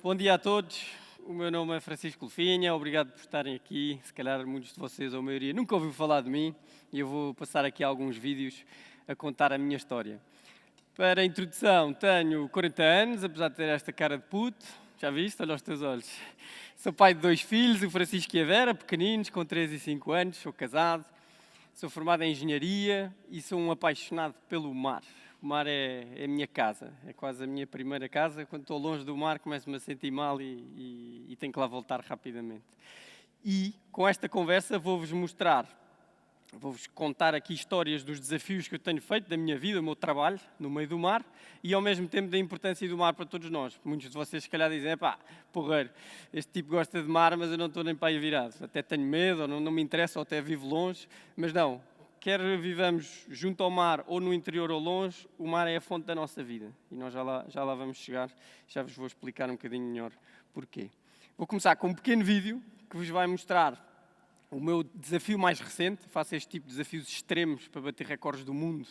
Bom dia a todos, o meu nome é Francisco Lufinha, obrigado por estarem aqui. Se calhar muitos de vocês, ou a maioria, nunca ouviu falar de mim e eu vou passar aqui alguns vídeos a contar a minha história. Para a introdução, tenho 40 anos, apesar de ter esta cara de puto, já viste? Olha os teus olhos. Sou pai de 2 filhos, o Francisco e a Vera, pequeninos, com 3 e 5 anos, sou casado, sou formado em engenharia e sou um apaixonado pelo mar. O mar é a minha casa, é quase a minha primeira casa. Quando estou longe do mar começo-me a sentir mal e tenho que lá voltar rapidamente. E com esta conversa vou-vos contar aqui histórias dos desafios que eu tenho feito da minha vida, o meu trabalho no meio do mar e ao mesmo tempo da importância do mar para todos nós. Muitos de vocês se calhar dizem, porreiro, este tipo gosta de mar mas eu não estou nem para aí virado. Até tenho medo, ou não me interessa, ou até vivo longe, mas não. Quer vivamos junto ao mar ou no interior ou longe, o mar é a fonte da nossa vida. E nós já lá vamos chegar, já vos vou explicar um bocadinho melhor porquê. Vou começar com um pequeno vídeo que vos vai mostrar o meu desafio mais recente. Faço este tipo de desafios extremos para bater recordes do mundo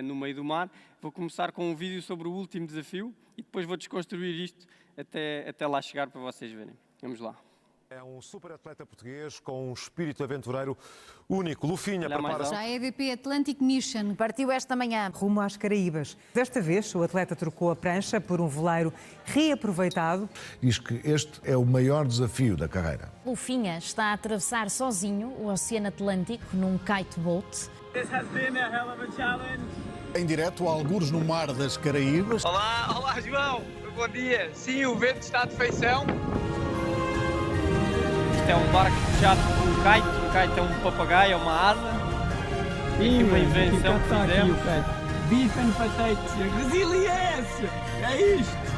no meio do mar. Vou começar com um vídeo sobre o último desafio e depois vou desconstruir isto até lá chegar para vocês verem. Vamos lá. É um super atleta português com um espírito aventureiro único. Lufinha prepara-se. Já a EDP Atlantic Mission partiu esta manhã rumo às Caraíbas. Desta vez, o atleta trocou a prancha por um veleiro reaproveitado. Diz que este é o maior desafio da carreira. Lufinha está a atravessar sozinho o Oceano Atlântico num kiteboat. This has been a hell of a challenge. Em direto, algures no mar das Caraíbas. Olá João, bom dia. Sim, o vento está de feição. Isto é um barco puxado por um kite é um papagaio, é uma asa. E uma invenção que fizemos. Beef and potatoes, resiliência, é isto.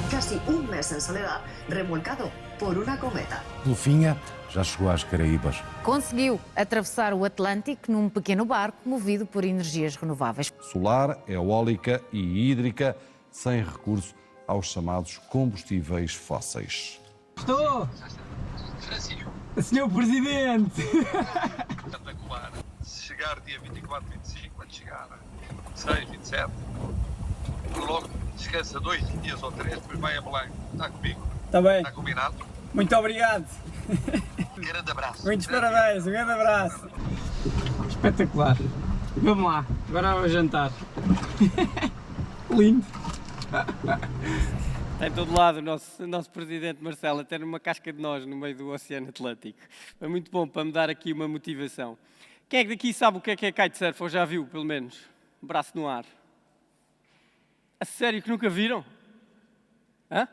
Casi un mes en soledad, remolcado por una cometa. Lufinha já chegou às Caraíbas. Conseguiu atravessar o Atlântico num pequeno barco movido por energias renováveis. Solar, eólica e hídrica, sem recurso aos chamados combustíveis fósseis. Estou! Francisco. Senhor Presidente! Espetacular. Se chegar dia 24, 25, quando chegar 26, 27, logo descansa 2 dias ou 3, depois vai a Belém. Está comigo? Está bem. Está combinado? Muito obrigado. Um grande abraço. Muitos parabéns, um grande abraço. Espetacular. Vamos lá, agora vou jantar. Lindo. Está em todo lado o nosso presidente Marcelo, até numa casca de nós no meio do Oceano Atlântico. É muito bom para me dar aqui uma motivação. Quem é que daqui sabe o que é kitesurf, ou já viu, pelo menos? Braço no ar. A sério que nunca viram? Hã?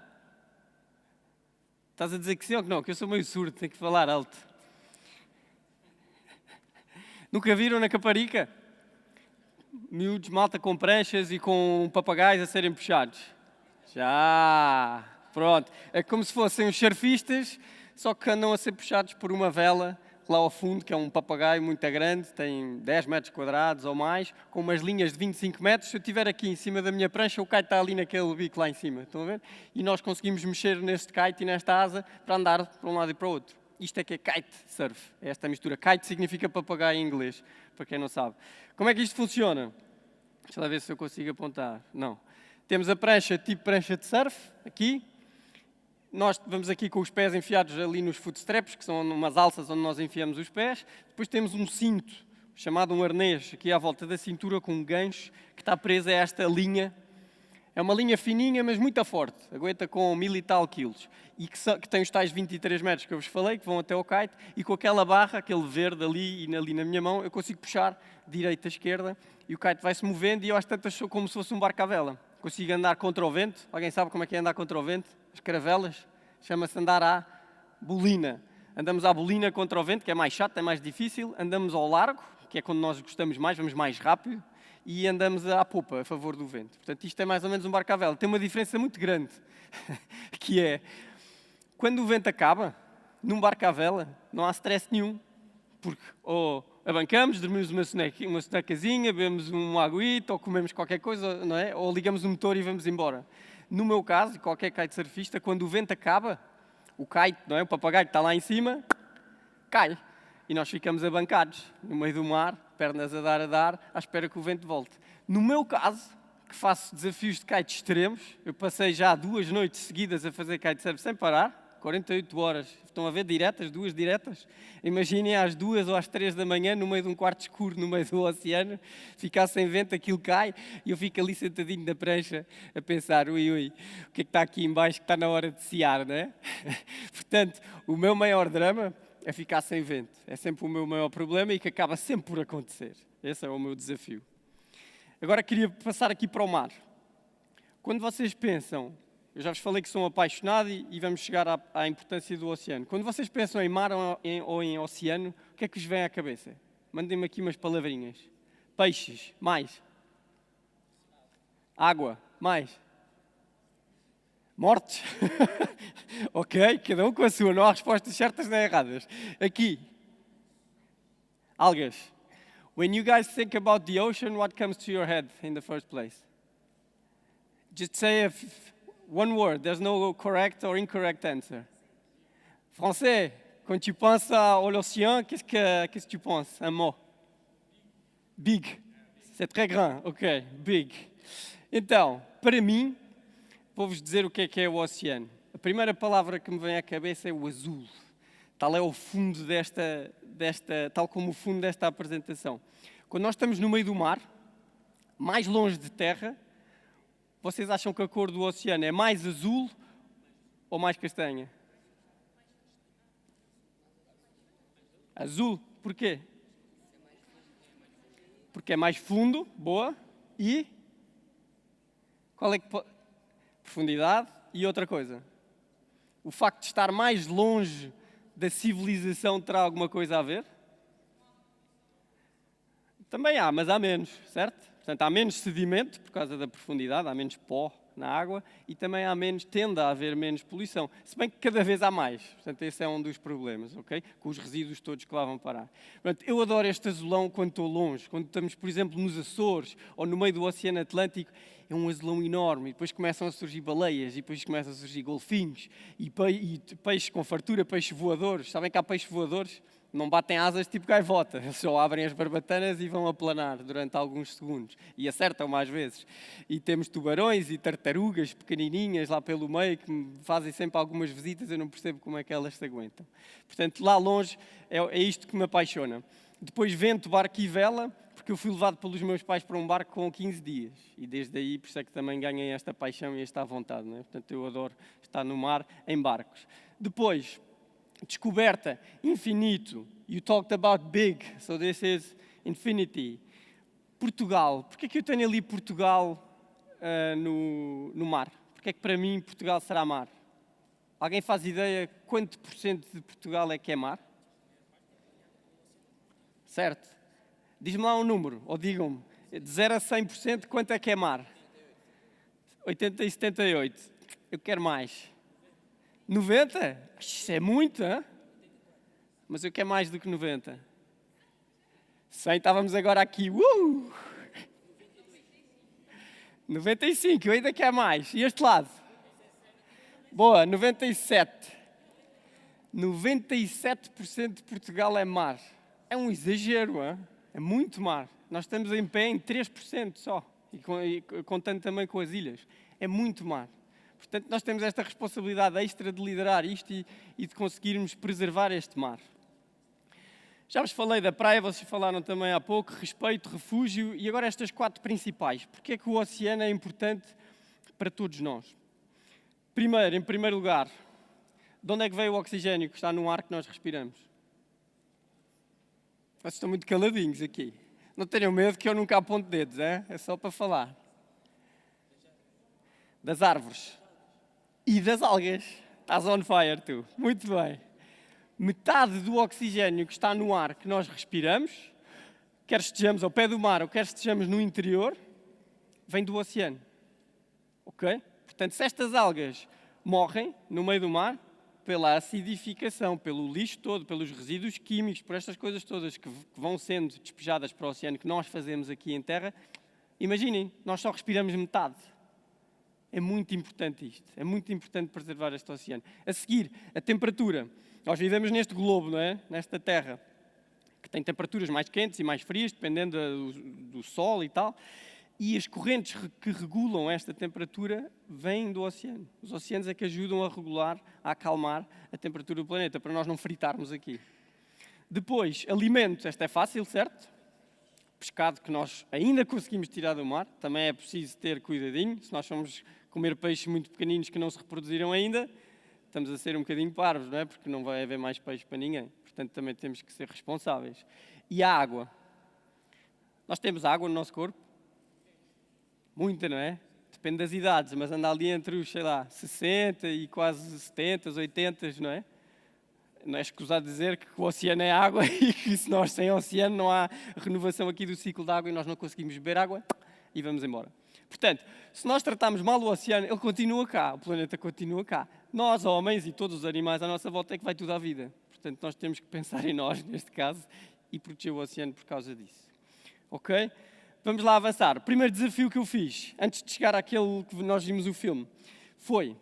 Estás a dizer que sim ou que não? Que eu sou meio surdo, tenho que falar alto. Nunca viram na Caparica? Miúdos, malta com pranchas e com papagaios a serem puxados? Já! Pronto. É como se fossem os surfistas, só que andam a ser puxados por uma vela lá ao fundo, que é um papagaio muito grande, tem 10 metros quadrados ou mais, com umas linhas de 25 metros. Se eu estiver aqui em cima da minha prancha, o kite está ali naquele bico lá em cima, estão a ver? E nós conseguimos mexer neste kite e nesta asa para andar para um lado e para o outro. Isto é que é kite surf, é esta mistura. Kite significa papagaio em inglês, para quem não sabe. Como é que isto funciona? Deixa lá ver se eu consigo apontar. Não. Temos a prancha tipo prancha de surf, aqui. Nós vamos aqui com os pés enfiados ali nos footstraps, que são umas alças onde nós enfiamos os pés. Depois temos um cinto, chamado um arnês, aqui à volta da cintura, com um gancho, que está preso a esta linha. É uma linha fininha, mas muito forte. Aguenta com 1000 e tal quilos. E que tem os tais 23 metros que eu vos falei, que vão até ao kite. E com aquela barra, aquele verde ali e ali na minha mão, eu consigo puxar direita a esquerda. E o kite vai-se movendo e eu às tantas sou como se fosse um barco à vela. Consigo andar contra o vento. Alguém sabe como é que é andar contra o vento? As caravelas. Chama-se andar à bolina. Andamos à bolina contra o vento, que é mais chato, é mais difícil. Andamos ao largo, que é quando nós gostamos mais, vamos mais rápido. E andamos à popa, a favor do vento. Portanto, isto é mais ou menos um barco à vela. Tem uma diferença muito grande, que é, quando o vento acaba, num barco à vela, não há stress nenhum. Porque ou abancamos, dormimos uma sonecazinha, bebemos um aguito, ou comemos qualquer coisa, não é? Ou ligamos o motor e vamos embora. No meu caso, qualquer kitesurfista, quando o vento acaba, o kite, não é? O papagaio que está lá em cima, cai. e nós ficamos abancados no meio do mar, pernas a dar, à espera que o vento volte. No meu caso, que faço desafios de kite extremos, eu passei já 2 noites seguidas a fazer kitesurf sem parar, 48 horas. Estão a ver diretas, 2 diretas? Imaginem às 2 ou às 3 da manhã, no meio de um quarto escuro, no meio do oceano, ficar sem vento, aquilo cai, e eu fico ali sentadinho na prancha a pensar, ui, o que é que está aqui em baixo que está na hora de cear, não é? Portanto, o meu maior drama é ficar sem vento. É sempre o meu maior problema e que acaba sempre por acontecer. Esse é o meu desafio. Agora queria passar aqui para o mar. Quando vocês pensam, eu já vos falei que sou um apaixonado e vamos chegar à importância do oceano. Quando vocês pensam em mar ou em oceano, o que é que vos vem à cabeça? Mandem-me aqui umas palavrinhas. Peixes, mais. Água, mais. Mortes? Ok, cada um com a sua, não há respostas certas nem erradas. Aqui. Algas. When you guys think about the ocean, what comes to your head in the first place? Just say one word, there's no correct or incorrect answer. Français, quand tu penses à l'océan, qu'est-ce que tu penses? Un mot. Big. C'est très grand, ok, big. Então, para mim, vou-vos dizer o que é o oceano. A primeira palavra que me vem à cabeça é o azul. Tal é o fundo tal como o fundo desta apresentação. Quando nós estamos no meio do mar, mais longe de terra, vocês acham que a cor do oceano é mais azul ou mais castanha? Azul. Porquê? Porque é mais fundo, boa, e qual é que profundidade e outra coisa. O facto de estar mais longe da civilização terá alguma coisa a ver? Também há, mas há menos, certo? Portanto, há menos sedimento por causa da profundidade, há menos pó na água e também tende a haver menos poluição. Se bem que cada vez há mais. Portanto, esse é um dos problemas, ok? Com os resíduos todos que lá vão parar. Portanto, eu adoro este azulão quando estou longe. Quando estamos, por exemplo, nos Açores ou no meio do Oceano Atlântico, é um azulão enorme. E depois começam a surgir baleias, e depois começam a surgir golfinhos, e peixes com fartura, peixes voadores. Sabem que há peixes voadores? Não batem asas tipo gaivota, eles só abrem as barbatanas e vão aplanar durante alguns segundos. E acertam mais vezes. E temos tubarões e tartarugas pequenininhas lá pelo meio que me fazem sempre algumas visitas, eu não percebo como é que elas se aguentam. Portanto, lá longe é isto que me apaixona. Depois vento, barco e vela, porque eu fui levado pelos meus pais para um barco com 15 dias. E desde aí, por isso é que também ganhei esta paixão e esta vontade. Não é? Portanto, eu adoro estar no mar em barcos. Depois, descoberta, infinito. You talked about big, so this is infinity. Portugal. Porquê é que eu tenho ali Portugal no mar? Porquê é que para mim Portugal será mar? Alguém faz ideia quanto por cento de Portugal é que é mar? Certo. Diz-me lá um número, ou digam-me, de 0 a 100% quanto é que é mar? 80 e 78. Eu quero mais. 90? Isso é muito, hein? Mas eu quero mais do que 90. 100, estávamos agora aqui. 95, eu ainda quero mais. E este lado? Boa, 97. 97% de Portugal é mar. É um exagero, hein? É muito mar. Nós estamos em pé em 3% só. E contando também com as ilhas. É muito mar. Portanto, nós temos esta responsabilidade extra de liderar isto e de conseguirmos preservar este mar. Já vos falei da praia, vocês falaram também há pouco, respeito, refúgio e agora estas 4 principais. Porque é que o oceano é importante para todos nós? Primeiro, em primeiro lugar, de onde é que veio o oxigênio que está no ar que nós respiramos? Vocês estão muito caladinhos aqui. Não tenham medo que eu nunca aponto dedos, é só para falar. Das árvores. E das algas. Estás on fire, tu. Muito bem. Metade do oxigênio que está no ar que nós respiramos, quer estejamos ao pé do mar ou quer estejamos no interior, vem do oceano. Ok? Portanto, se estas algas morrem no meio do mar, pela acidificação, pelo lixo todo, pelos resíduos químicos, por estas coisas todas que vão sendo despejadas para o oceano, que nós fazemos aqui em terra, imaginem, nós só respiramos metade. É muito importante isto. É muito importante preservar este oceano. A seguir, a temperatura. Nós vivemos neste globo, não é? Nesta terra. tem temperaturas mais quentes e mais frias, dependendo do sol e tal. E as correntes que regulam esta temperatura vêm do oceano. Os oceanos é que ajudam a regular, a acalmar a temperatura do planeta, para nós não fritarmos aqui. Depois, alimentos. Esta é fácil, certo? Pescado que nós ainda conseguimos tirar do mar. Também é preciso ter cuidadinho. Se nós formos comer peixes muito pequeninos que não se reproduziram ainda, estamos a ser um bocadinho parvos, não é? Porque não vai haver mais peixe para ninguém. Portanto, também temos que ser responsáveis. E a água. Nós temos água no nosso corpo. Muita, não é? Depende das idades, mas anda ali entre os, sei lá, 60 e quase 70, 80, não é? Não é escusado dizer que o oceano é água e que se nós sem oceano não há renovação aqui do ciclo da água e nós não conseguimos beber água e vamos embora. Portanto, se nós tratarmos mal o oceano, ele continua cá, o planeta continua cá. Nós, homens e todos os animais à nossa volta é que vai tudo à vida. Portanto, nós temos que pensar em nós, neste caso, e proteger o oceano por causa disso. Ok? Vamos lá avançar. O primeiro desafio que eu fiz, antes de chegar àquele que nós vimos o filme, foi...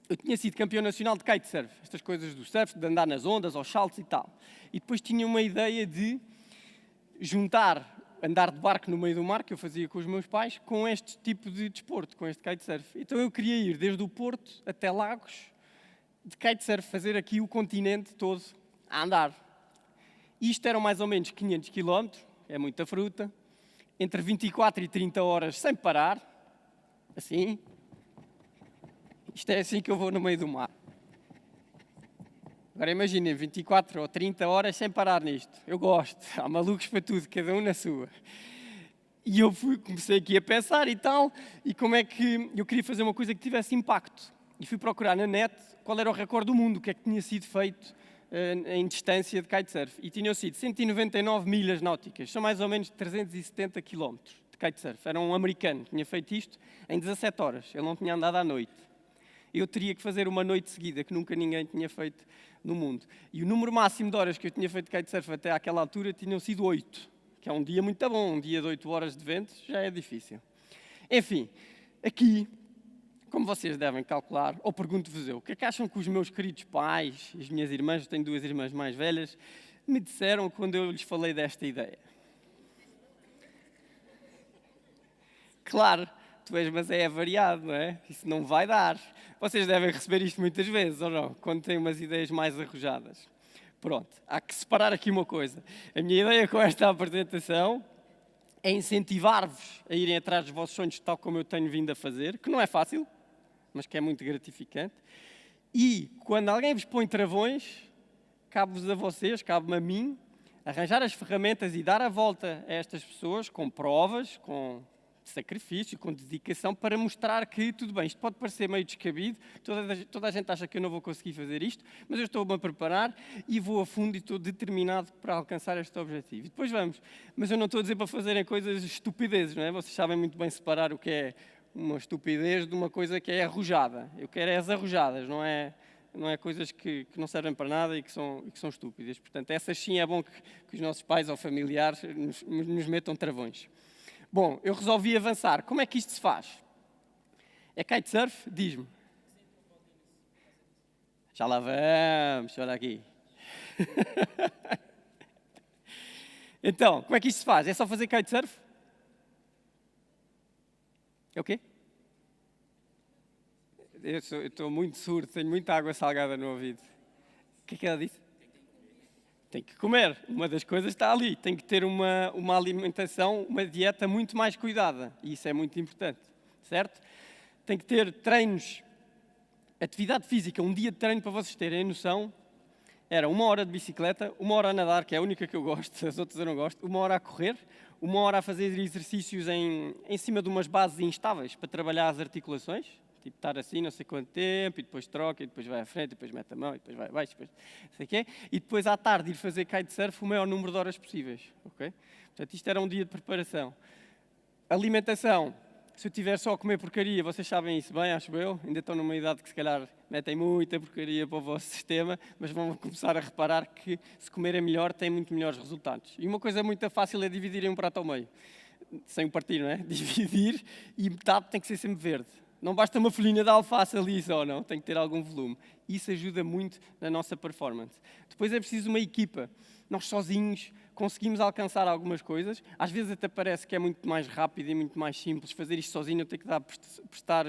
Eu tinha sido campeão nacional de kitesurf, estas coisas do surf, de andar nas ondas, aos saltos e tal. E depois tinha uma ideia de juntar andar de barco no meio do mar, que eu fazia com os meus pais, com este tipo de desporto, com este kitesurf. Então eu queria ir desde o Porto até Lagos, de kitesurf, fazer aqui o continente todo a andar. Isto eram mais ou menos 500 km, é muita fruta, entre 24 e 30 horas sem parar, assim. Isto é assim que eu vou no meio do mar. Agora imaginem, 24 ou 30 horas sem parar nisto. Eu gosto, há malucos para tudo, cada um na sua. E eu comecei aqui a pensar e tal, e como é que eu queria fazer uma coisa que tivesse impacto. E fui procurar na net qual era o recorde do mundo, o que é que tinha sido feito em distância de kitesurf. E tinham sido 199 milhas náuticas, são mais ou menos 370 quilómetros de kitesurf. Era um americano que tinha feito isto em 17 horas, ele não tinha andado à noite. Eu teria que fazer uma noite seguida, que nunca ninguém tinha feito no mundo. E o número máximo de horas que eu tinha feito kitesurf até àquela altura tinham sido 8, que é um dia muito bom, um dia de 8 horas de vento já é difícil. Enfim, aqui, como vocês devem calcular, ou pergunto-vos eu, o que é que acham que os meus queridos pais, as minhas irmãs, eu tenho 2 irmãs mais velhas, me disseram quando eu lhes falei desta ideia? Claro, tu és, mas é variado, não é? Isso não vai dar. Vocês devem receber isto muitas vezes, ou não? Quando têm umas ideias mais arrojadas. Pronto, há que separar aqui uma coisa. A minha ideia com esta apresentação é incentivar-vos a irem atrás dos vossos sonhos, tal como eu tenho vindo a fazer, que não é fácil, mas que é muito gratificante. E, quando alguém vos põe travões, cabe-vos a vocês, cabe-me a mim, arranjar as ferramentas e dar a volta a estas pessoas com provas, com sacrifício, com dedicação, para mostrar que, tudo bem, isto pode parecer meio descabido, toda a gente acha que eu não vou conseguir fazer isto, mas eu estou-me a preparar e vou a fundo e estou determinado para alcançar este objetivo. E depois vamos. Mas eu não estou a dizer para fazerem coisas estupidezes, não é? Vocês sabem muito bem separar o que é uma estupidez de uma coisa que é arrojada. Eu quero é as arrojadas, não é coisas que não servem para nada e que são estúpidas. Portanto, essas sim é bom que os nossos pais ou familiares nos metam travões. Bom, eu resolvi avançar. Como é que isto se faz? É kitesurf? Diz-me. Já lá vamos, olha aqui. Então, como é que isto se faz? É só fazer kitesurf? É o quê? Eu estou muito surdo, tenho muita água salgada no ouvido. O que é que ela disse? Tem que comer. Uma das coisas está ali. Tem que ter uma alimentação, uma dieta muito mais cuidada. E isso é muito importante, certo? Tem que ter treinos, atividade física, um dia de treino para vocês terem noção. Era 1 hora de bicicleta, 1 hora a nadar, que é a única que eu gosto, as outras eu não gosto, 1 hora a correr, 1 hora a fazer exercícios em cima de umas bases instáveis para trabalhar as articulações. Tipo, estar assim não sei quanto tempo, e depois troca, e depois vai à frente, e depois mete a mão, e depois vai abaixo, depois não sei o quê. E depois à tarde ir fazer kitesurf o maior número de horas possíveis. Okay? Portanto, isto era um dia de preparação. Alimentação. Se eu tiver só a comer porcaria, vocês sabem isso bem, acho eu. Ainda estão numa idade que se calhar metem muita porcaria para o vosso sistema, mas vão começar a reparar que se comerem melhor, têm muito melhores resultados. E uma coisa muito fácil é dividir em um prato ao meio. Sem o partir, não é? Dividir, e metade tem que ser sempre verde. Não basta uma folhinha de alface ali só, não. Tem que ter algum volume. Isso ajuda muito na nossa performance. Depois é preciso uma equipa. nós sozinhos conseguimos alcançar algumas coisas. Às vezes até parece que é muito mais rápido e muito mais simples fazer isto sozinho, não ter que prestar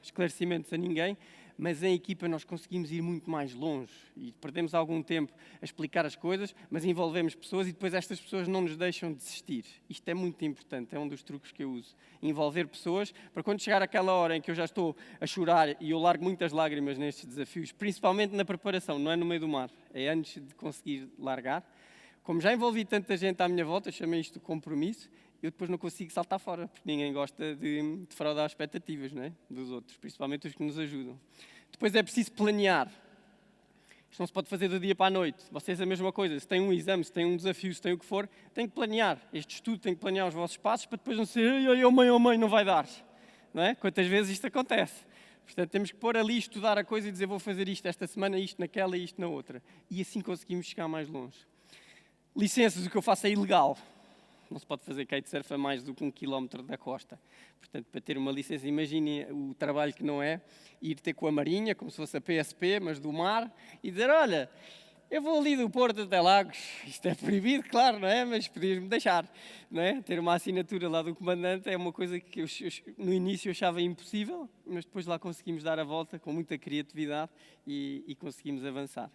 esclarecimentos a ninguém, mas em equipa nós conseguimos ir muito mais longe e perdemos algum tempo a explicar as coisas, mas envolvemos pessoas e depois estas pessoas não nos deixam desistir. Isto é muito importante, é um dos truques que eu uso. Envolver pessoas, para quando chegar aquela hora em que eu já estou a chorar e eu largo muitas lágrimas nestes desafios, principalmente na preparação, não é no meio do mar, é antes de conseguir largar. Como já envolvi tanta gente à minha volta, chamei isto de compromisso, eu depois não consigo saltar fora, porque ninguém gosta de defraudar as expectativas, não é? Dos outros, principalmente os que nos ajudam. Depois é preciso planear. Isto não se pode fazer do dia para a noite. Vocês a mesma coisa, se têm um exame, se têm um desafio, se têm o que for, têm que planear. Este estudo tem que planear os vossos passos para depois não ser, oh mãe, não vai dar. Não é? Quantas vezes isto acontece? Portanto, temos que pôr ali, estudar a coisa e dizer, vou fazer isto esta semana, isto naquela e isto na outra. E assim conseguimos chegar mais longe. Licenças, o que eu faço é ilegal. Não se pode fazer kitesurf a mais do que 1 km da costa. Portanto, para ter uma licença, imaginem o trabalho que não é ir ter com a Marinha, como se fosse a PSP, mas do mar, e dizer, olha, eu vou ali do Porto até Lagos. Isto é proibido, claro, não é? Mas podias-me deixar. Não é? Ter uma assinatura lá do comandante é uma coisa que eu no início achava impossível, mas depois lá conseguimos dar a volta com muita criatividade e conseguimos avançar.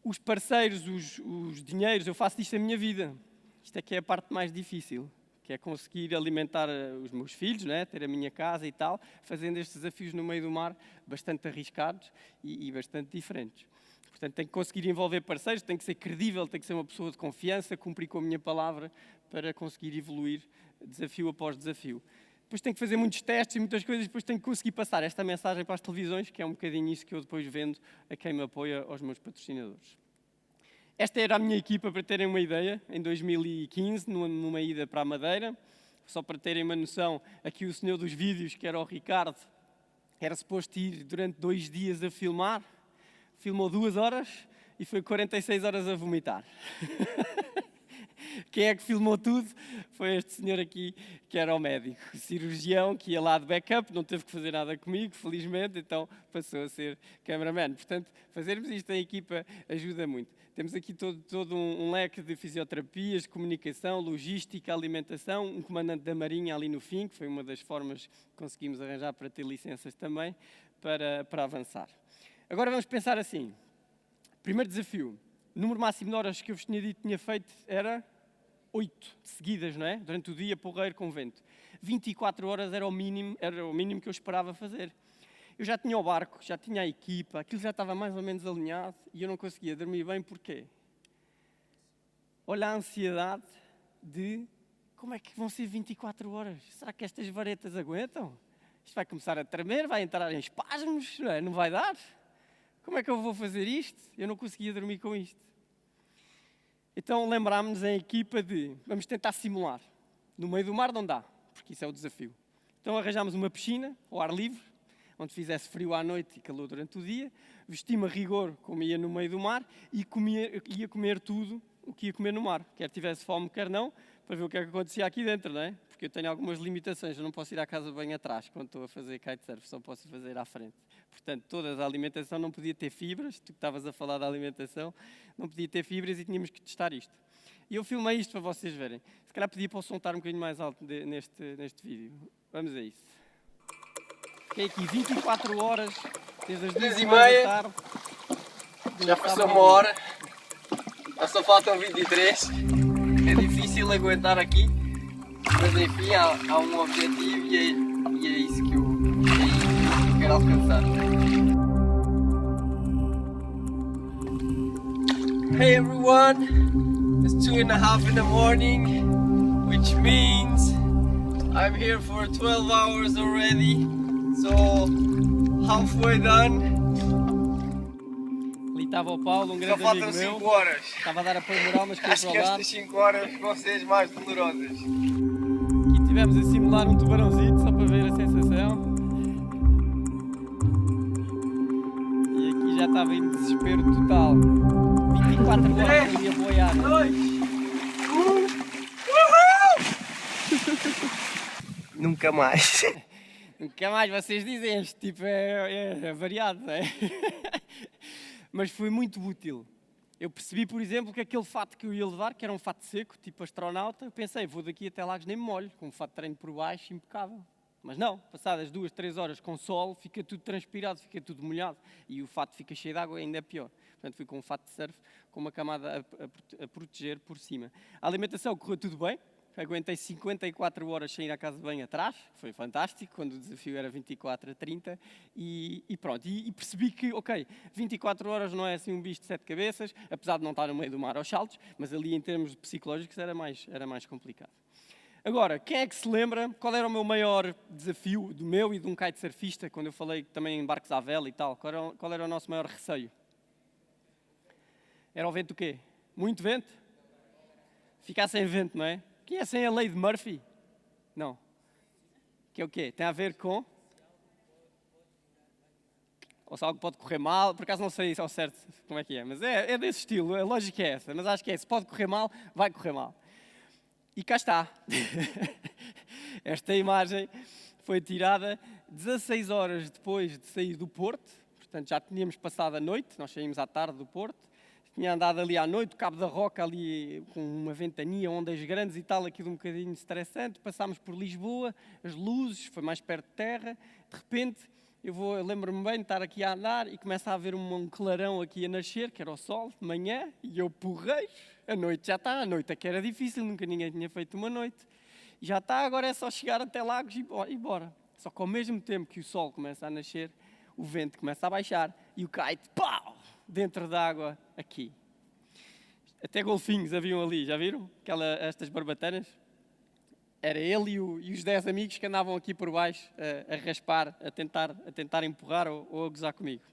Os parceiros, os dinheiros, eu faço disto a minha vida. Isto é que é a parte mais difícil, que é conseguir alimentar os meus filhos, né? Ter a minha casa e tal, fazendo estes desafios no meio do mar bastante arriscados e bastante diferentes. Portanto, tenho que conseguir envolver parceiros, tenho que ser credível, tenho que ser uma pessoa de confiança, cumprir com a minha palavra para conseguir evoluir desafio após desafio. Depois tenho que fazer muitos testes e muitas coisas, depois tenho que conseguir passar esta mensagem para as televisões, que é um bocadinho isso que eu depois vendo a quem me apoia, aos meus patrocinadores. Esta era a minha equipa, para terem uma ideia, em 2015, numa ida para a Madeira. Só para terem uma noção, aqui o senhor dos vídeos, que era o Ricardo, era suposto ir durante 2 dias a filmar, filmou 2 horas e foi 46 horas a vomitar. Quem é que filmou tudo? Foi este senhor aqui, que era o médico, o cirurgião, que ia lá de backup, não teve que fazer nada comigo, felizmente, então passou a ser cameraman. Portanto, fazermos isto em equipa ajuda muito. Temos aqui todo um leque de fisioterapias, de comunicação, logística, alimentação, um comandante da Marinha ali no fim, que foi uma das formas que conseguimos arranjar para ter licenças também, para avançar. Agora vamos pensar assim. Primeiro desafio. O número máximo de horas que eu vos tinha dito tinha feito era 8 seguidas, não é? Durante o dia, porreiro com vento. 24 horas era o mínimo que eu esperava fazer. Eu já tinha o barco, já tinha a equipa, aquilo já estava mais ou menos alinhado e eu não conseguia dormir bem, porquê? Olha a ansiedade de como é que vão ser 24 horas? Será que estas varetas aguentam? Isto vai começar a tremer, vai entrar em espasmos, não é? Não vai dar? Como é que eu vou fazer isto? Eu não conseguia dormir com isto. Então lembrámos-nos em equipa de, vamos tentar simular. No meio do mar não dá, porque isso é o desafio. Então arranjámos uma piscina, ao ar livre, onde fizesse frio à noite e calor durante o dia, vesti-me a rigor, como ia no meio do mar, e ia comer tudo o que ia comer no mar. Quer tivesse fome, quer não, para ver o que é que acontecia aqui dentro, não é? Porque eu tenho algumas limitações, eu não posso ir à casa bem atrás quando estou a fazer kitesurf, só posso fazer à frente. Portanto, toda a alimentação não podia ter fibras, tu que estavas a falar da alimentação, não podia ter fibras e tínhamos que testar isto. E eu filmei isto para vocês verem. Se calhar pedia para o som estar um bocadinho mais alto neste vídeo. Vamos a isso. Fiquei aqui 24 horas, desde as 2h30 da tarde. Já passou 1 hora, já só faltam 23. É difícil aguentar aqui, mas enfim, há um objetivo e é isso que eu quero alcançar. Hey everyone, it's 2:30 in the morning, which means I'm here for 12 hours already, so halfway done. Ali estava o Paulo, um grande amigo meu. Só faltam 5 horas. Estava a dar apoio moral, mas queria Acho que estas 5 horas vão ser as mais dolorosas. Aqui estivemos a simular um tubarãozito, só para ver a sensação. E aqui já estava em desespero total. 24 horas ali a boiar. 2, 1, Nunca mais. Nunca mais, vocês dizem, este tipo é variado, não é? Mas foi muito útil. Eu percebi, por exemplo, que aquele fato que eu ia levar, que era um fato seco, tipo astronauta, eu pensei, vou daqui até Lagos nem me molho, com um fato de treino por baixo, impecável. Mas não, passadas 2, 3 horas com sol, fica tudo transpirado, fica tudo molhado e o fato fica cheio de água e ainda é pior. Portanto, fui com um fato de surf, com uma camada a proteger por cima. A alimentação correu tudo bem, aguentei 54 horas sem ir à casa de banho atrás, foi fantástico, quando o desafio era 24 a 30 e pronto. E percebi que, ok, 24 horas não é assim um bicho de 7 cabeças, apesar de não estar no meio do mar aos saltos, mas ali em termos psicológicos era mais complicado. Agora, quem é que se lembra qual era o meu maior desafio, do meu e de um kitesurfista, quando eu falei também em barcos à vela e tal? Qual era o nosso maior receio? Era o vento o quê? Muito vento? Ficar sem vento, não é? Conhecem a lei de Murphy? Não. Que é o quê? Tem a ver com... Ou se algo pode correr mal, por acaso não sei ao certo como é que é, mas é desse estilo, a lógica é essa, mas acho que é, se pode correr mal, vai correr mal. E cá está. Esta imagem foi tirada 16 horas depois de sair do Porto, portanto já tínhamos passado a noite, nós saímos à tarde do Porto, tinha andado ali à noite, o Cabo da Roca ali com uma ventania, ondas grandes e tal, aquilo um bocadinho estressante, passámos por Lisboa, as luzes, foi mais perto de terra, de repente eu lembro-me bem de estar aqui a andar e começa a haver um clarão aqui a nascer, que era o sol, de manhã, e eu porrei, a noite já está, a noite é que era difícil, nunca ninguém tinha feito uma noite, e já está, agora é só chegar até Lagos e bora. Só que ao mesmo tempo que o sol começa a nascer, o vento começa a baixar e o kite, pau, dentro da água aqui. Até golfinhos haviam ali, já viram? Estas barbatanas. Era ele e os 10 amigos que andavam aqui por baixo a raspar, a tentar empurrar ou a gozar comigo.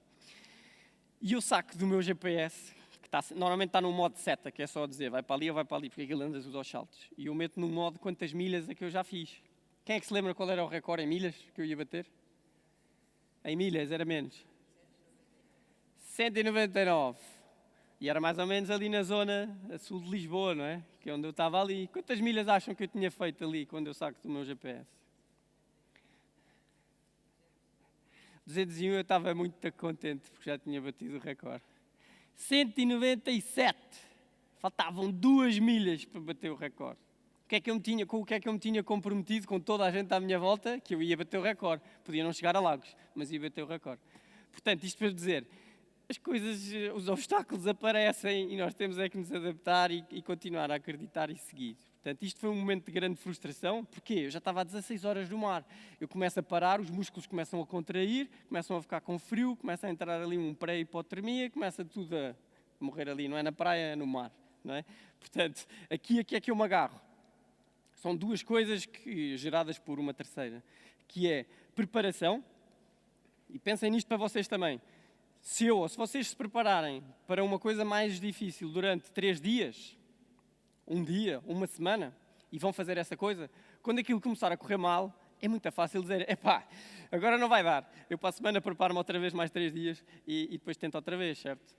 E o saco do meu GPS, que normalmente está no modo seta, que é só dizer vai para ali ou vai para ali, porque aquilo anda aos saltos. E eu meto no modo quantas milhas é que eu já fiz. Quem é que se lembra qual era o recorde em milhas que eu ia bater? Em milhas era menos. 199. E era mais ou menos ali na zona a sul de Lisboa, não é? Que é onde eu estava ali. Quantas milhas acham que eu tinha feito ali quando eu saco do meu GPS? 201 eu estava muito contente porque já tinha batido o recorde. 197. Faltavam 2 milhas para bater o recorde. Com o que é que eu me tinha comprometido com toda a gente à minha volta? Que eu ia bater o recorde. Podia não chegar a Lagos, mas ia bater o recorde. Portanto, isto para dizer... As coisas, os obstáculos aparecem e nós temos é que nos adaptar e continuar a acreditar e seguir. Portanto, isto foi um momento de grande frustração. Porquê? Eu já estava a 16 horas no mar. Eu começo a parar, os músculos começam a contrair, começam a ficar com frio, começa a entrar ali um pré-hipotermia, começa tudo a morrer ali. Não é na praia, é no mar. Não é? Portanto, aqui é que eu me agarro. São duas coisas geradas por uma terceira, que é preparação, e pensem nisto para vocês também. Se vocês se prepararem para uma coisa mais difícil durante 3 dias, um dia, uma semana, e vão fazer essa coisa, quando aquilo começar a correr mal, é muito fácil dizer, epá, agora não vai dar. Eu para a semana preparo-me outra vez mais 3 dias e depois tento outra vez, certo?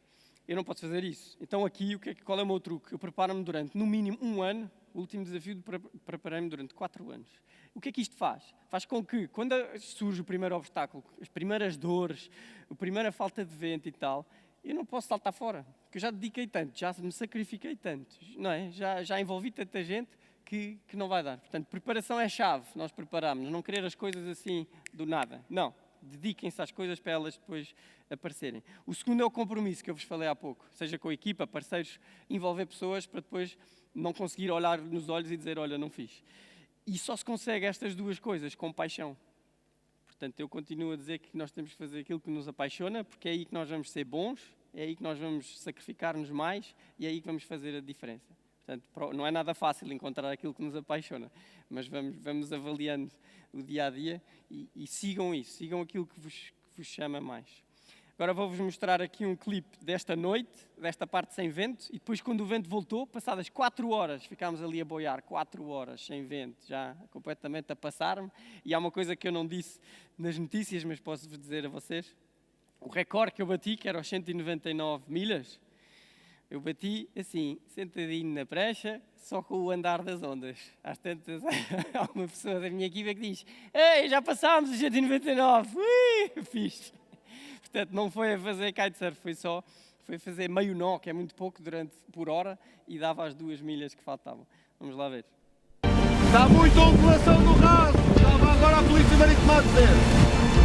Eu não posso fazer isso. Então aqui, qual é o meu truque? Eu preparo-me durante, no mínimo, 1 ano. O último desafio, preparei-me durante 4 anos. O que é que isto faz? Faz com que, quando surge o primeiro obstáculo, as primeiras dores, a primeira falta de vento e tal, eu não posso saltar fora. Porque eu já dediquei tanto, já me sacrifiquei tanto, não é? Já envolvi tanta gente que não vai dar. Portanto, preparação é chave. Nós preparamos, não querer as coisas assim do nada. Não. Dediquem-se às coisas para elas depois aparecerem. O segundo é o compromisso que eu vos falei há pouco. Seja com a equipa, parceiros, envolver pessoas para depois não conseguir olhar nos olhos e dizer, olha, não fiz. E só se consegue estas duas coisas com paixão. Portanto, eu continuo a dizer que nós temos que fazer aquilo que nos apaixona, porque é aí que nós vamos ser bons, é aí que nós vamos sacrificar-nos mais e é aí que vamos fazer a diferença. Portanto, não é nada fácil encontrar aquilo que nos apaixona, mas vamos avaliando o dia-a-dia e sigam isso, sigam aquilo que vos chama mais. Agora vou-vos mostrar aqui um clipe desta noite, desta parte sem vento, e depois quando o vento voltou, passadas 4 horas, ficámos ali a boiar, 4 horas sem vento, já completamente a passar-me, e há uma coisa que eu não disse nas notícias, mas posso-vos dizer a vocês, o recorde que eu bati, que era os 199 milhas, eu bati assim, sentadinho na prancha, só com o andar das ondas. Às tantas, há uma pessoa da minha equipa que diz, ei, já passámos os 199, fixe. Portanto, não foi a fazer kitesurf, foi só Foi fazer meio nó, que é muito pouco, por hora, e dava as 2 milhas que faltavam. Vamos lá ver. Está muita ondulação no raso. Estava agora a Polícia Marítima a dizer.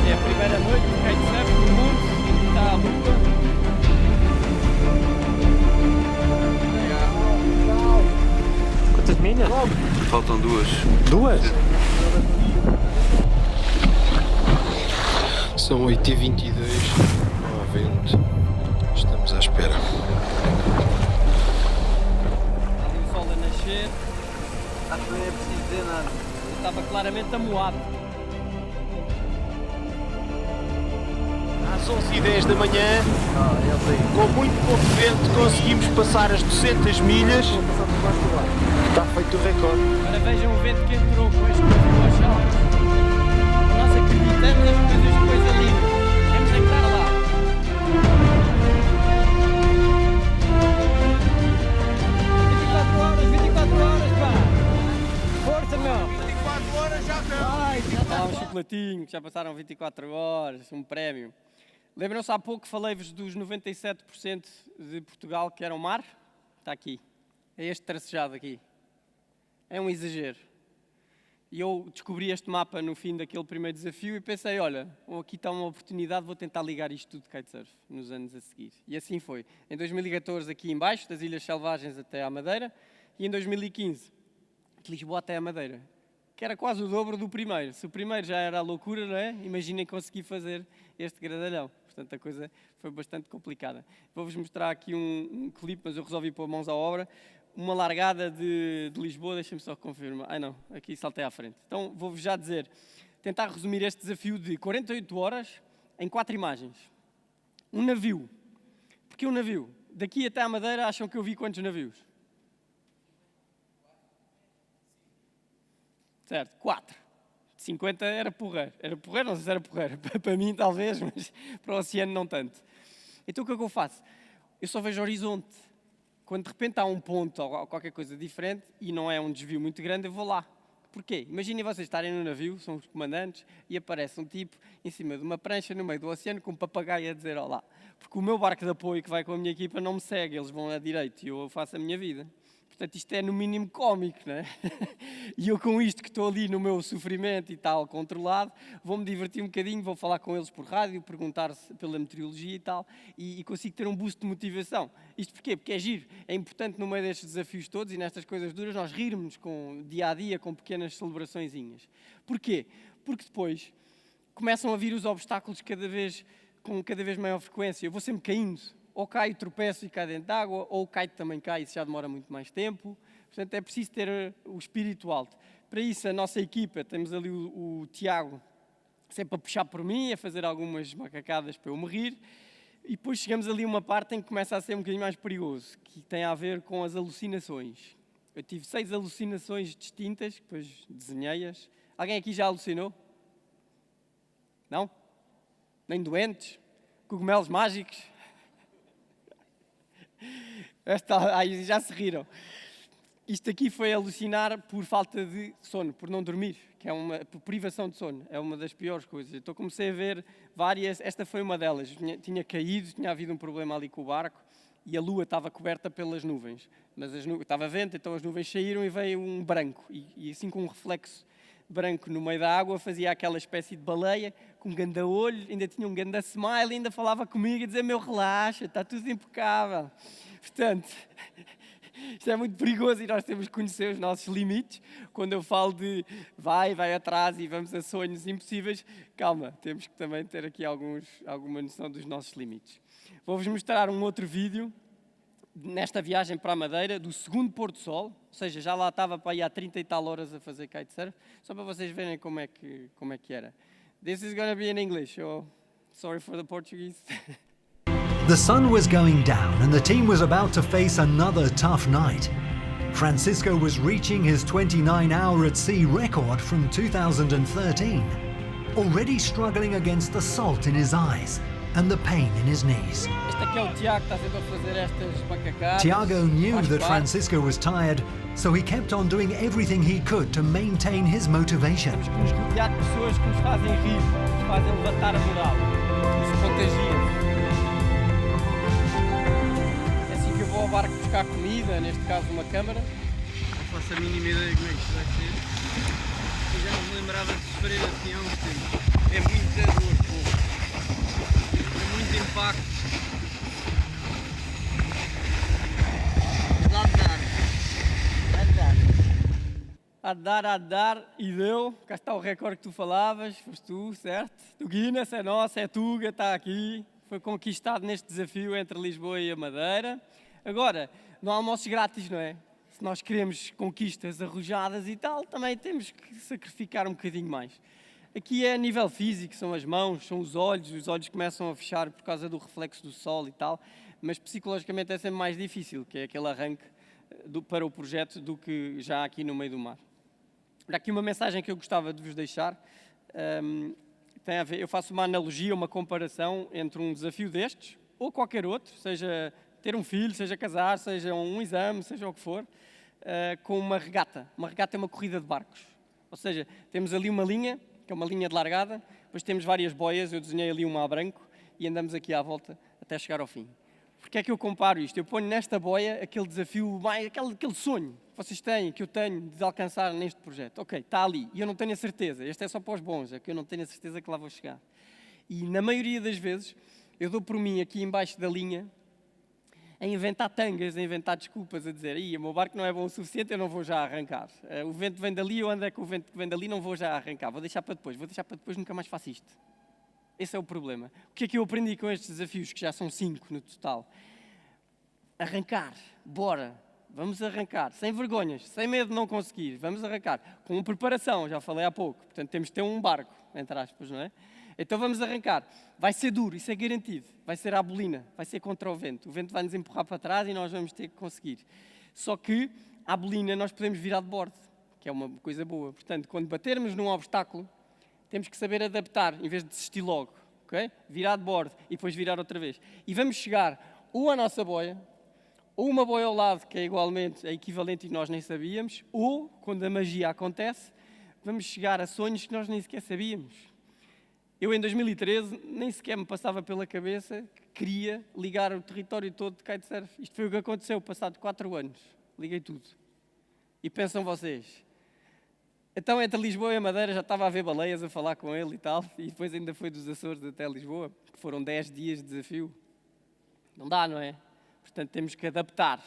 É a primeira noite do kitesurf no mundo. Está à lua. Quantas milhas? Faltam 2. 2? São 8h22, não há vento, estamos à espera. Ali o sol a nascer. Acho que nem é preciso dizer nada. Eu estava claramente amuado. Às 11h10 da manhã, com muito pouco vento, conseguimos passar as 200 milhas. Está feito o recorde. Agora vejam o vento que entrou com este navio ao chão. Nós acreditamos nas coisas depois ali. Temos de entrar lá. Força, meu! 24 horas já estão. Já está lá um chocolatinho, que já passaram 24 horas, um prémio. Lembram-se há pouco que falei-vos dos 97% de Portugal que eram mar? Está aqui. É este tracejado aqui. É um exagero. E eu descobri este mapa no fim daquele primeiro desafio e pensei, olha, aqui está uma oportunidade, vou tentar ligar isto tudo de kitesurf nos anos a seguir. E assim foi. Em 2014 aqui em baixo, das Ilhas Selvagens até à Madeira, e em 2015 de Lisboa até à Madeira, que era quase o dobro do primeiro. Se o primeiro já era a loucura, não é? Imaginem conseguir fazer este grandalhão. Portanto, a coisa foi bastante complicada. Vou-vos mostrar aqui um clipe, mas eu resolvi pôr mãos à obra. Uma largada de Lisboa, deixem-me só confirmar. Ai não, aqui saltei à frente. Então, vou-vos já dizer, tentar resumir este desafio de 48 horas em 4 imagens. Um navio. Porquê um navio? Daqui até à Madeira, acham que eu vi quantos navios? Certo, 4. 50 era porreiro. Era porreiro, não sei se era porreiro. Para mim, talvez, mas para o oceano não tanto. Então, o que é que eu faço? Eu só vejo horizonte. Quando de repente há um ponto ou qualquer coisa diferente e não é um desvio muito grande, eu vou lá. Porquê? Imaginem vocês estarem no navio, são os comandantes, e aparece um tipo em cima de uma prancha no meio do oceano com um papagaio a dizer olá. Porque o meu barco de apoio que vai com a minha equipa não me segue, eles vão à direita e eu faço a minha vida. Portanto, isto é no mínimo cómico, não é? E eu com isto que estou ali no meu sofrimento e tal, controlado, vou-me divertir um bocadinho, vou falar com eles por rádio, perguntar pela meteorologia e tal, e consigo ter um boost de motivação. Isto porquê? Porque é giro. É importante no meio destes desafios todos e nestas coisas duras nós rirmos dia a dia com pequenas celebraçõezinhas. Porquê? Porque depois começam a vir os obstáculos com cada vez maior frequência. Eu vou sempre caindo. Ou caio, tropeço e cai dentro de água, ou o kite também cai, isso já demora muito mais tempo. Portanto, é preciso ter o espírito alto. Para isso, a nossa equipa, temos ali o Tiago, sempre a puxar por mim, a fazer algumas macacadas para eu me rir. E depois chegamos ali a uma parte em que começa a ser um bocadinho mais perigoso, que tem a ver com as alucinações. Eu tive 6 alucinações distintas, depois desenhei-as. Alguém aqui já alucinou? Não? Nem doentes? Cogumelos mágicos? Aí já se riram. Isto aqui foi alucinar por falta de sono, por não dormir, que é uma privação de sono, é uma das piores coisas. Então comecei a ver várias, esta foi uma delas, tinha caído, tinha havido um problema ali com o barco e a lua estava coberta pelas nuvens, mas estava vento, então as nuvens saíram e veio um branco, e assim com um reflexo branco no meio da água, fazia aquela espécie de baleia, com um ganda olho, ainda tinha um ganda smile, ainda falava comigo a dizer, meu, relaxa, está tudo impecável. Portanto, isto é muito perigoso e nós temos que conhecer os nossos limites. Quando eu falo de vai atrás e vamos a sonhos impossíveis, calma, temos que também ter aqui alguma noção dos nossos limites. Vou-vos mostrar um outro vídeo nesta viagem para a Madeira, do segundo pôr do sol, ou seja, já lá estava para ir há 30 e tal horas a fazer kitesurf, só para vocês verem como é que era. This is going to be in English, so sorry for the Portuguese. The sun was going down and the team was about to face another tough night. Francisco was reaching his 29-hour at sea record from 2013, already struggling the the salt in his eyes and the pain in his knees. Este aqui é o Tiago, está sempre a fazer estas macacadas. Tiago knew that Francisco was tired, so he kept on doing everything he could to maintain his motivation. Temos que nos rodear de pessoas que nos fazem rir, que nos fazem levantar a moral, que nos contagiam. buscar comida, neste caso uma câmara. Não faço a mínima ideia como é que isto vai ser. Eu já não me lembrava de sofrer assim há uns tempos. É muita dor, pô. É muito impacto. Dá de dar. A dar, e deu. Cá está o recorde que tu falavas, foste tu, certo? Do Guinness, é nosso, é Tuga, está aqui. Foi conquistado neste desafio entre Lisboa e a Madeira. Agora, não há almoços grátis, não é? Se nós queremos conquistas arrojadas e tal, também temos que sacrificar um bocadinho mais. Aqui é a nível físico, são as mãos, são os olhos começam a fechar por causa do reflexo do sol e tal, mas psicologicamente é sempre mais difícil, que é aquele arranque para o projeto do que já aqui no meio do mar. Há aqui uma mensagem que eu gostava de vos deixar. Tem a ver, eu faço uma analogia, uma comparação entre um desafio destes, ou qualquer outro, seja ter um filho, seja casar, seja um exame, seja o que for, com uma regata. Uma regata é uma corrida de barcos. Ou seja, temos ali uma linha, que é uma linha de largada, depois temos várias boias, eu desenhei ali uma a branco, e andamos aqui à volta até chegar ao fim. Porque é que eu comparo isto? Eu ponho nesta boia aquele desafio, aquele sonho que vocês têm, que eu tenho, de alcançar neste projeto. Ok, está ali, e eu não tenho a certeza, este é só para os bons, é que eu não tenho a certeza que lá vou chegar. E na maioria das vezes, eu dou por mim aqui embaixo da linha, a inventar tangas, a inventar desculpas, a dizer, o meu barco não é bom o suficiente, eu não vou já arrancar. O vento vem dali, eu ando é com o vento que vem dali, não vou já arrancar, vou deixar para depois, nunca mais faço isto. Esse é o problema. O que é que eu aprendi com estes desafios, que já são 5 no total? Arrancar, bora, vamos arrancar, sem vergonhas, sem medo de não conseguir, vamos arrancar, com preparação, já falei há pouco, portanto temos de ter um barco, entre aspas, não é? Então vamos arrancar, vai ser duro, isso é garantido, vai ser à bolina, vai ser contra o vento vai nos empurrar para trás e nós vamos ter que conseguir. Só que, à bolina, nós podemos virar de bordo, que é uma coisa boa, portanto, quando batermos num obstáculo, temos que saber adaptar, em vez de desistir logo, ok? Virar de bordo e depois virar outra vez. E vamos chegar ou à nossa boia, ou uma boia ao lado, que é igualmente, é equivalente e nós nem sabíamos, ou, quando a magia acontece, vamos chegar a sonhos que nós nem sequer sabíamos. Eu, em 2013, nem sequer me passava pela cabeça que queria ligar o território todo de kitesurf. Isto foi o que aconteceu, passado 4 anos. Liguei tudo. E pensam vocês, então entre Lisboa e a Madeira já estava a ver baleias, a falar com ele e tal, e depois ainda foi dos Açores até Lisboa, que foram 10 dias de desafio. Não dá, não é? Portanto, temos que adaptar.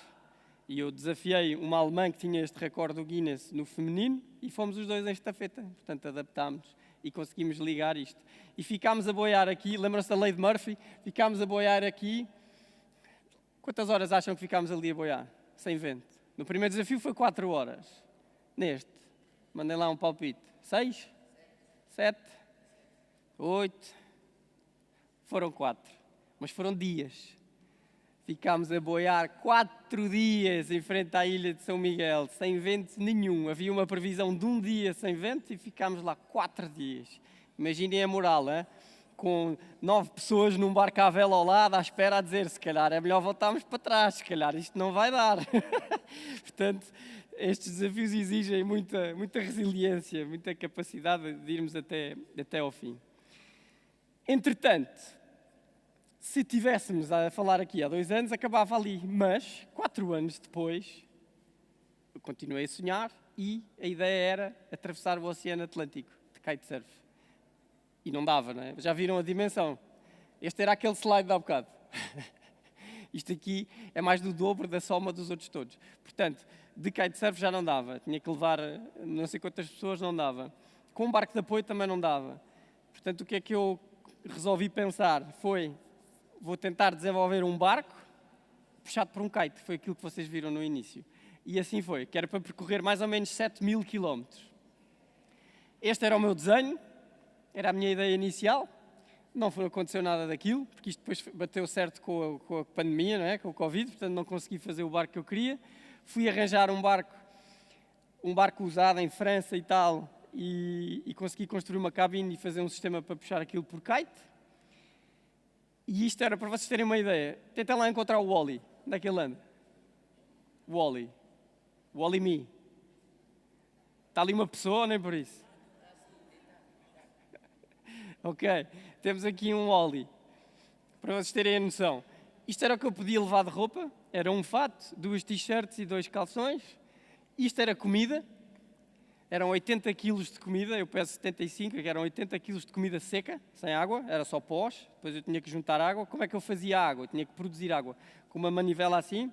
E eu desafiei uma alemã que tinha este recorde do Guinness no feminino e fomos os dois em estafeta. Portanto, adaptámos e conseguimos ligar isto. E ficámos a boiar aqui, lembram-se da lei de Murphy? Ficámos a boiar aqui. Quantas horas acham que ficámos ali a boiar? Sem vento. No primeiro desafio foi 4 horas. Neste, mandei lá um palpite. 6? 7? 8? Foram 4. Mas foram dias. Ficámos a boiar 4 dias em frente à ilha de São Miguel, sem vento nenhum. Havia uma previsão de 1 dia sem vento e ficámos lá 4 dias. Imaginem a moral, hein? Com 9 pessoas num barco à vela ao lado, à espera a dizer, se calhar é melhor voltarmos para trás, se calhar isto não vai dar. Portanto, estes desafios exigem muita resiliência, muita capacidade de irmos até ao fim. Entretanto, se tivéssemos a falar aqui há 2 anos, acabava ali. Mas, 4 anos depois, eu continuei a sonhar e a ideia era atravessar o Oceano Atlântico de kitesurf. E não dava, não é? Já viram a dimensão? Este era aquele slide de há bocado. Isto aqui é mais do dobro da soma dos outros todos. Portanto, de kitesurf já não dava. Tinha que levar não sei quantas pessoas, não dava. Com um barco de apoio também não dava. Portanto, o que é que eu resolvi pensar foi... Vou tentar desenvolver um barco puxado por um kite, foi aquilo que vocês viram no início. E assim foi, que era para percorrer mais ou menos 7.000 quilómetros. Este era o meu desenho, era a minha ideia inicial, não aconteceu nada daquilo, porque isto depois bateu certo com a pandemia, não é? Com o Covid, portanto não consegui fazer o barco que eu queria. Fui arranjar um barco usado em França e tal, e consegui construir uma cabine e fazer um sistema para puxar aquilo por kite. E isto era para vocês terem uma ideia. Tentem lá encontrar o Wally. Onde é que ele anda? Wally. Wally-me. Está ali uma pessoa, nem por isso? Ok. Temos aqui um Wally. Para vocês terem a noção. Isto era o que eu podia levar de roupa, era um fato, 2 t-shirts e 2 calções. Isto era comida, eram 80 quilos de comida, eu peso 75, eram 80 quilos de comida seca, sem água, era só pós, depois eu tinha que juntar água. Como é que eu fazia água? Eu tinha que produzir água com uma manivela assim.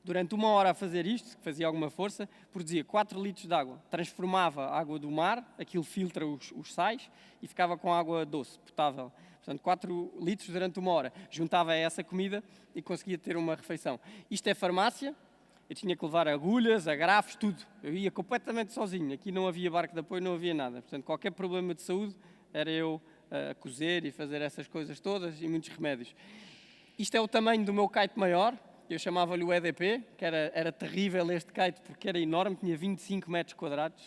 Durante 1 hora a fazer isto, que fazia alguma força, produzia 4 litros de água. Transformava a água do mar, aquilo filtra os sais e ficava com água doce, potável. Portanto, 4 litros durante 1 hora. Juntava a essa comida e conseguia ter uma refeição. Isto é farmácia. Eu tinha que levar agulhas, agrafos, tudo. Eu ia completamente sozinho. Aqui não havia barco de apoio, não havia nada. Portanto, qualquer problema de saúde era eu a cozer e fazer essas coisas todas e muitos remédios. Isto é o tamanho do meu kite maior. Eu chamava-lhe o EDP, que era terrível este kite porque era enorme, tinha 25 metros quadrados.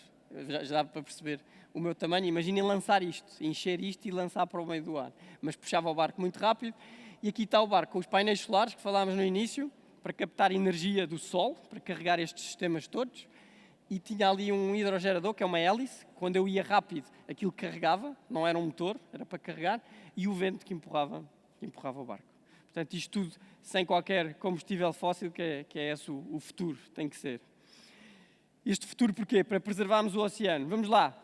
Já dá para perceber o meu tamanho. Imaginem lançar isto, encher isto e lançar para o meio do ar. Mas puxava o barco muito rápido. E aqui está o barco com os painéis solares que falámos no início, para captar energia do sol, para carregar estes sistemas todos. E tinha ali um hidrogerador, que é uma hélice. Quando eu ia rápido, aquilo carregava, não era um motor, era para carregar. E o vento que empurrava o barco. Portanto, isto tudo sem qualquer combustível fóssil, que é esse o futuro, tem que ser. Este futuro porquê? Para preservarmos o oceano. Vamos lá.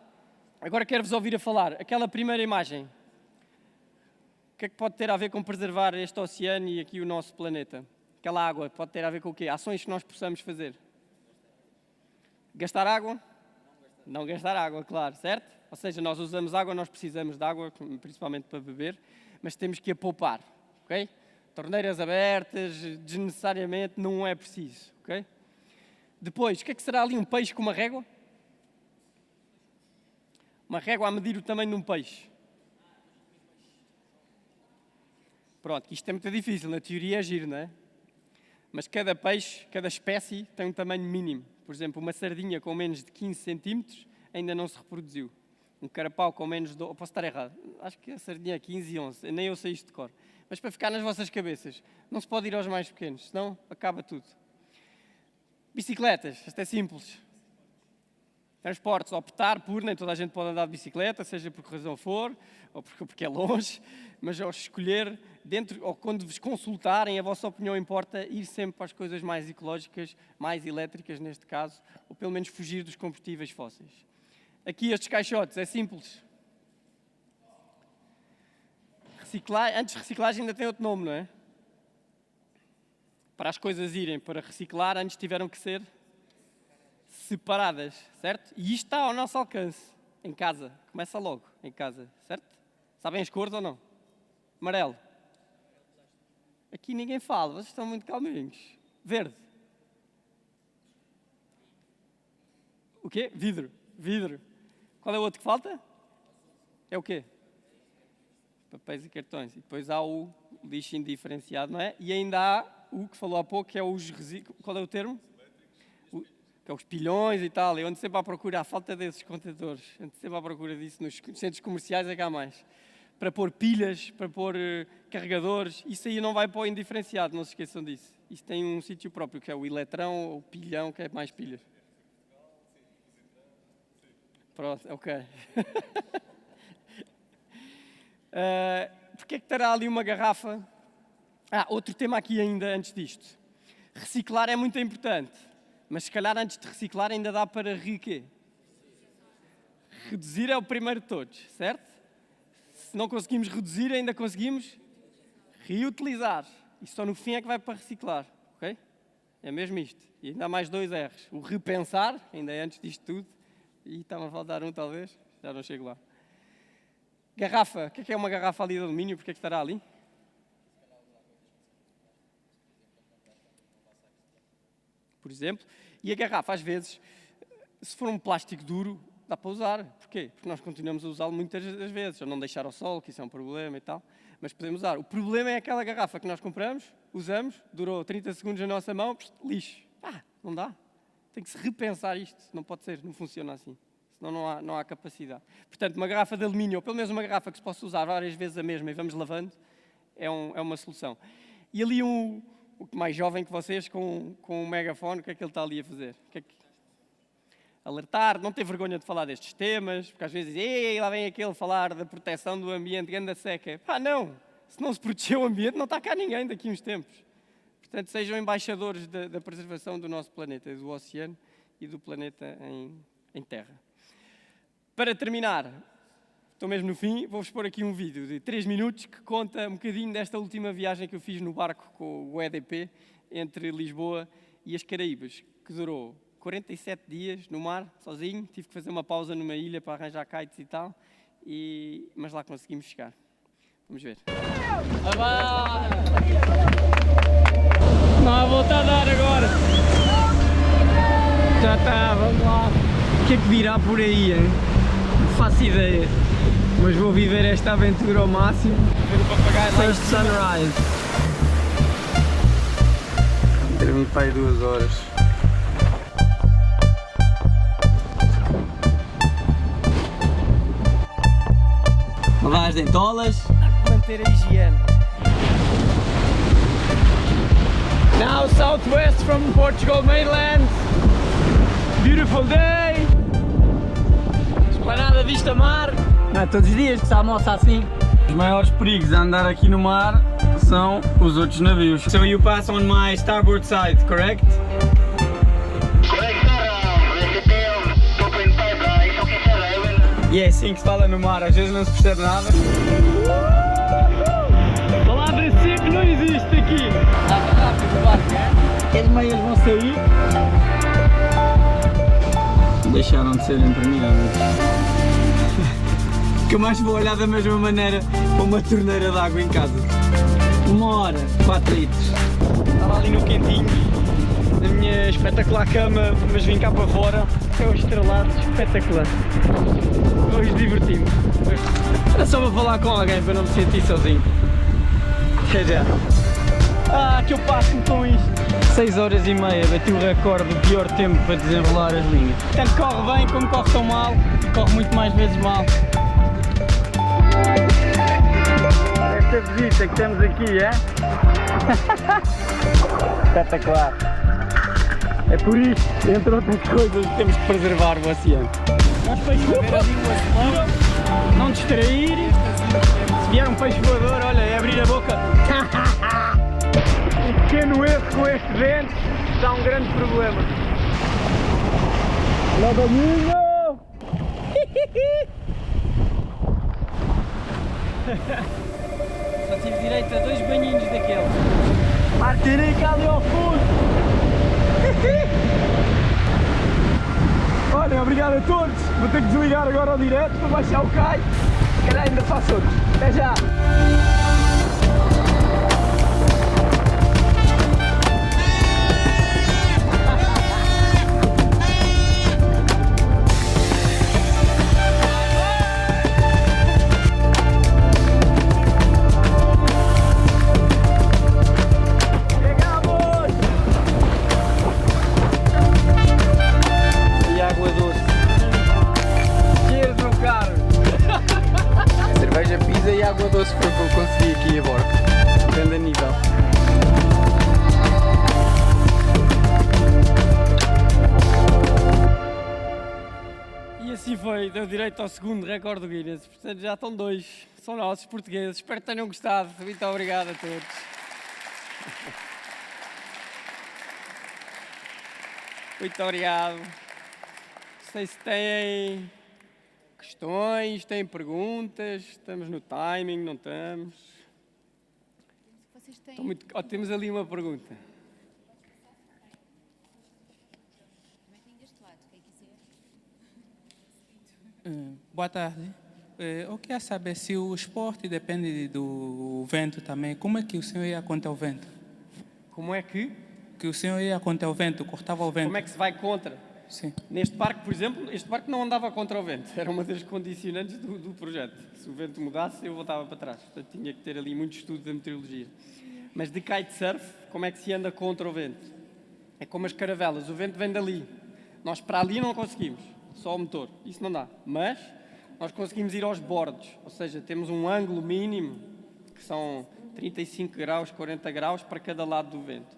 Agora quero-vos ouvir a falar. Aquela primeira imagem. O que é que pode ter a ver com preservar este oceano e aqui o nosso planeta? Aquela água pode ter a ver com o quê? Ações que nós possamos fazer. Gastar água? Não gastar água, claro, certo? Ou seja, nós usamos água, nós precisamos de água, principalmente para beber, mas temos que a poupar, ok? Torneiras abertas, desnecessariamente, não é preciso, ok? Depois, o que é que será ali um peixe com uma régua? Uma régua a medir o tamanho de um peixe. Pronto, isto é muito difícil, na teoria é giro, não é? Mas cada peixe, cada espécie tem um tamanho mínimo. Por exemplo, uma sardinha com menos de 15 centímetros ainda não se reproduziu. Um carapau com menos de... Posso estar errado? Acho que a sardinha é 15 e 11. Nem eu sei isto de cor. Mas para ficar nas vossas cabeças, não se pode ir aos mais pequenos, senão acaba tudo. Bicicletas, isto é simples. Transportes, optar por, nem toda a gente pode andar de bicicleta, seja por que razão for, ou porque é longe, mas ao escolher, ou quando vos consultarem, a vossa opinião importa ir sempre para as coisas mais ecológicas, mais elétricas neste caso, ou pelo menos fugir dos combustíveis fósseis. Aqui estes caixotes, é simples. Antes de reciclagem ainda tem outro nome, não é? Para as coisas irem para reciclar, antes tiveram que ser separadas, certo? E isto está ao nosso alcance, em casa. Começa logo, em casa, certo? Sabem as cores ou não? Amarelo. Aqui ninguém fala, vocês estão muito calminhos. Verde. O quê? Vidro. Vidro. Qual é o outro que falta? É o quê? Papéis e cartões. E depois há o lixo indiferenciado, não é? E ainda há o que falou há pouco, que é os resíduos. Qual é o termo? Que é os pilhões e tal. Eu ando sempre à procura, à falta desses contentores. Ando sempre à procura disso. Nos centros comerciais é que há mais. Para pôr pilhas, para pôr carregadores. Isso aí não vai para o indiferenciado, não se esqueçam disso. Isso tem um sítio próprio, que é o eletrão ou o pilhão, que é mais pilhas. Pronto, ok. Porquê é que terá ali uma garrafa? Outro tema aqui ainda antes disto. Reciclar é muito importante, mas se calhar antes de reciclar ainda dá para reduzir é o primeiro de todos, certo? Se não conseguimos reduzir, ainda conseguimos reutilizar. E só no fim é que vai para reciclar, ok? É mesmo isto. E ainda há mais 2 R's. O repensar, ainda é antes disto tudo, e está-me a faltar um talvez, já não chego lá. Garrafa, o que é uma garrafa ali de alumínio? Porquê é que estará ali? Por exemplo. E a garrafa, às vezes, se for um plástico duro, dá para usar. Porquê? Porque nós continuamos a usá-lo muitas das vezes, ou não deixar ao sol, que isso é um problema e tal, mas podemos usar. O problema é aquela garrafa que nós compramos, usamos, durou 30 segundos na nossa mão, lixo. Não dá. Tem que se repensar isto. Não pode ser, não funciona assim. Senão não há capacidade. Portanto, uma garrafa de alumínio, ou pelo menos uma garrafa que se possa usar várias vezes a mesma e vamos lavando, é uma solução. E ali o mais jovem que vocês, com um megafone, o que é que ele está ali a fazer? Alertar, não ter vergonha de falar destes temas, porque às vezes dizem, lá vem aquele falar da proteção do ambiente, ganda seca. Não! Se não se proteger o ambiente, não está cá ninguém daqui a uns tempos. Portanto, sejam embaixadores da preservação do nosso planeta, do oceano e do planeta em terra. Para terminar, estou mesmo no fim, vou-vos pôr aqui um vídeo de 3 minutos que conta um bocadinho desta última viagem que eu fiz no barco com o EDP entre Lisboa e as Caraíbas, que durou 47 dias no mar, sozinho. Tive que fazer uma pausa numa ilha para arranjar kites e tal, mas lá conseguimos chegar. Vamos ver. Não há volta a dar agora. Já está, vamos lá. O que é que virá por aí, hein? Não faço ideia. Mas vou viver esta aventura ao máximo. Ver o papagaio lá. First sunrise. Dormi para aí 2 horas. Lavar as dentolas. Manter a higiene. Now southwest from Portugal mainland. Beautiful day. Esplanada vista mar. Não é todos os dias que se almoça assim. Os maiores perigos a andar aqui no mar são os outros navios. So you pass on my starboard side, correct? E é assim que se fala no mar, às vezes não se percebe nada. Palavra seca não existe aqui. Está rápido o barco, é? As meias vão sair. Deixaram de ser impermeáveis. Nunca mais vou olhar da mesma maneira para uma torneira de água em casa. 1 hora, 4 litros. Estava ali no quentinho, na minha espetacular cama, mas vim cá para fora. É um estrelado espetacular. Hoje diverti-me. Era só para falar com alguém para não me sentir sozinho. Até já. Que eu passo-me com isto. 6 horas e meia, bati o recorde do pior tempo para desenrolar as linhas. Tanto corre bem como corre tão mal e corre muito mais vezes mal. Esta visita que temos aqui, é? Espetacular. É por isto, entre outras coisas, que temos que preservar o oceano. Nós peixes voador, não distrair. Se vier um peixe voador, olha, é abrir a boca. Um pequeno erro com este vento dá um grande problema. Lavaminho! Só tive direito a 2 banhinhos daqueles. Martinica ali ao fundo! Olha, obrigado a todos. Vou ter que desligar agora ao direto para baixar o cai. Se calhar ainda faço outros. Até já! Água doce foi o que eu consegui aqui a bordo. Grande nível. E assim foi, deu direito ao segundo recorde do Guinness. Portanto, já estão 2. São nossos portugueses. Espero que tenham gostado. Muito obrigado a todos. Muito obrigado. Não sei se têm questões, têm perguntas, estamos no timing, não estamos? Estão muito... temos ali uma pergunta. Boa tarde. Eu queria saber se o esporte depende do vento também. Como é que o senhor ia contra o vento? Como é que? Que o senhor ia contra o vento, cortava o vento. Como é que se vai contra? Sim. Neste barco, por exemplo, este barco não andava contra o vento. Era uma das condicionantes do projeto. Se o vento mudasse, eu voltava para trás. Portanto, tinha que ter ali muito estudo da meteorologia. Mas de kitesurf, como é que se anda contra o vento? É como as caravelas. O vento vem dali. Nós para ali não conseguimos. Só o motor. Isso não dá. Mas nós conseguimos ir aos bordos. Ou seja, temos um ângulo mínimo, que são 35 graus, 40 graus para cada lado do vento.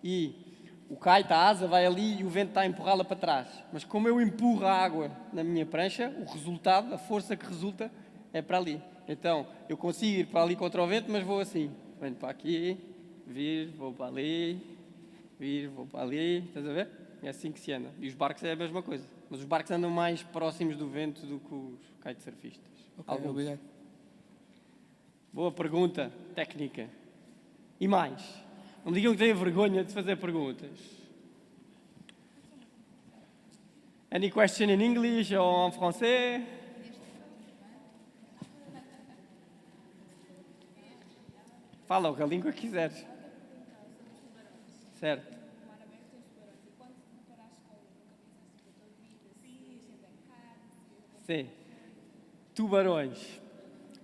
E o kite, a asa, vai ali e o vento está a empurrá-la para trás. Mas como eu empurro a água na minha prancha, o resultado, a força que resulta, é para ali. Então, eu consigo ir para ali contra o vento, mas vou assim. Venho para aqui, vir, vou para ali, vir, vou para ali, estás a ver? É assim que se anda. E os barcos é a mesma coisa. Mas os barcos andam mais próximos do vento do que os kitesurfistas. Ok, obrigado. Boa pergunta, técnica. E mais? Não me digam que têm vergonha de fazer perguntas. Any question in English ou em francês? Fala a língua que quiseres. Certo. Sim. Tubarões.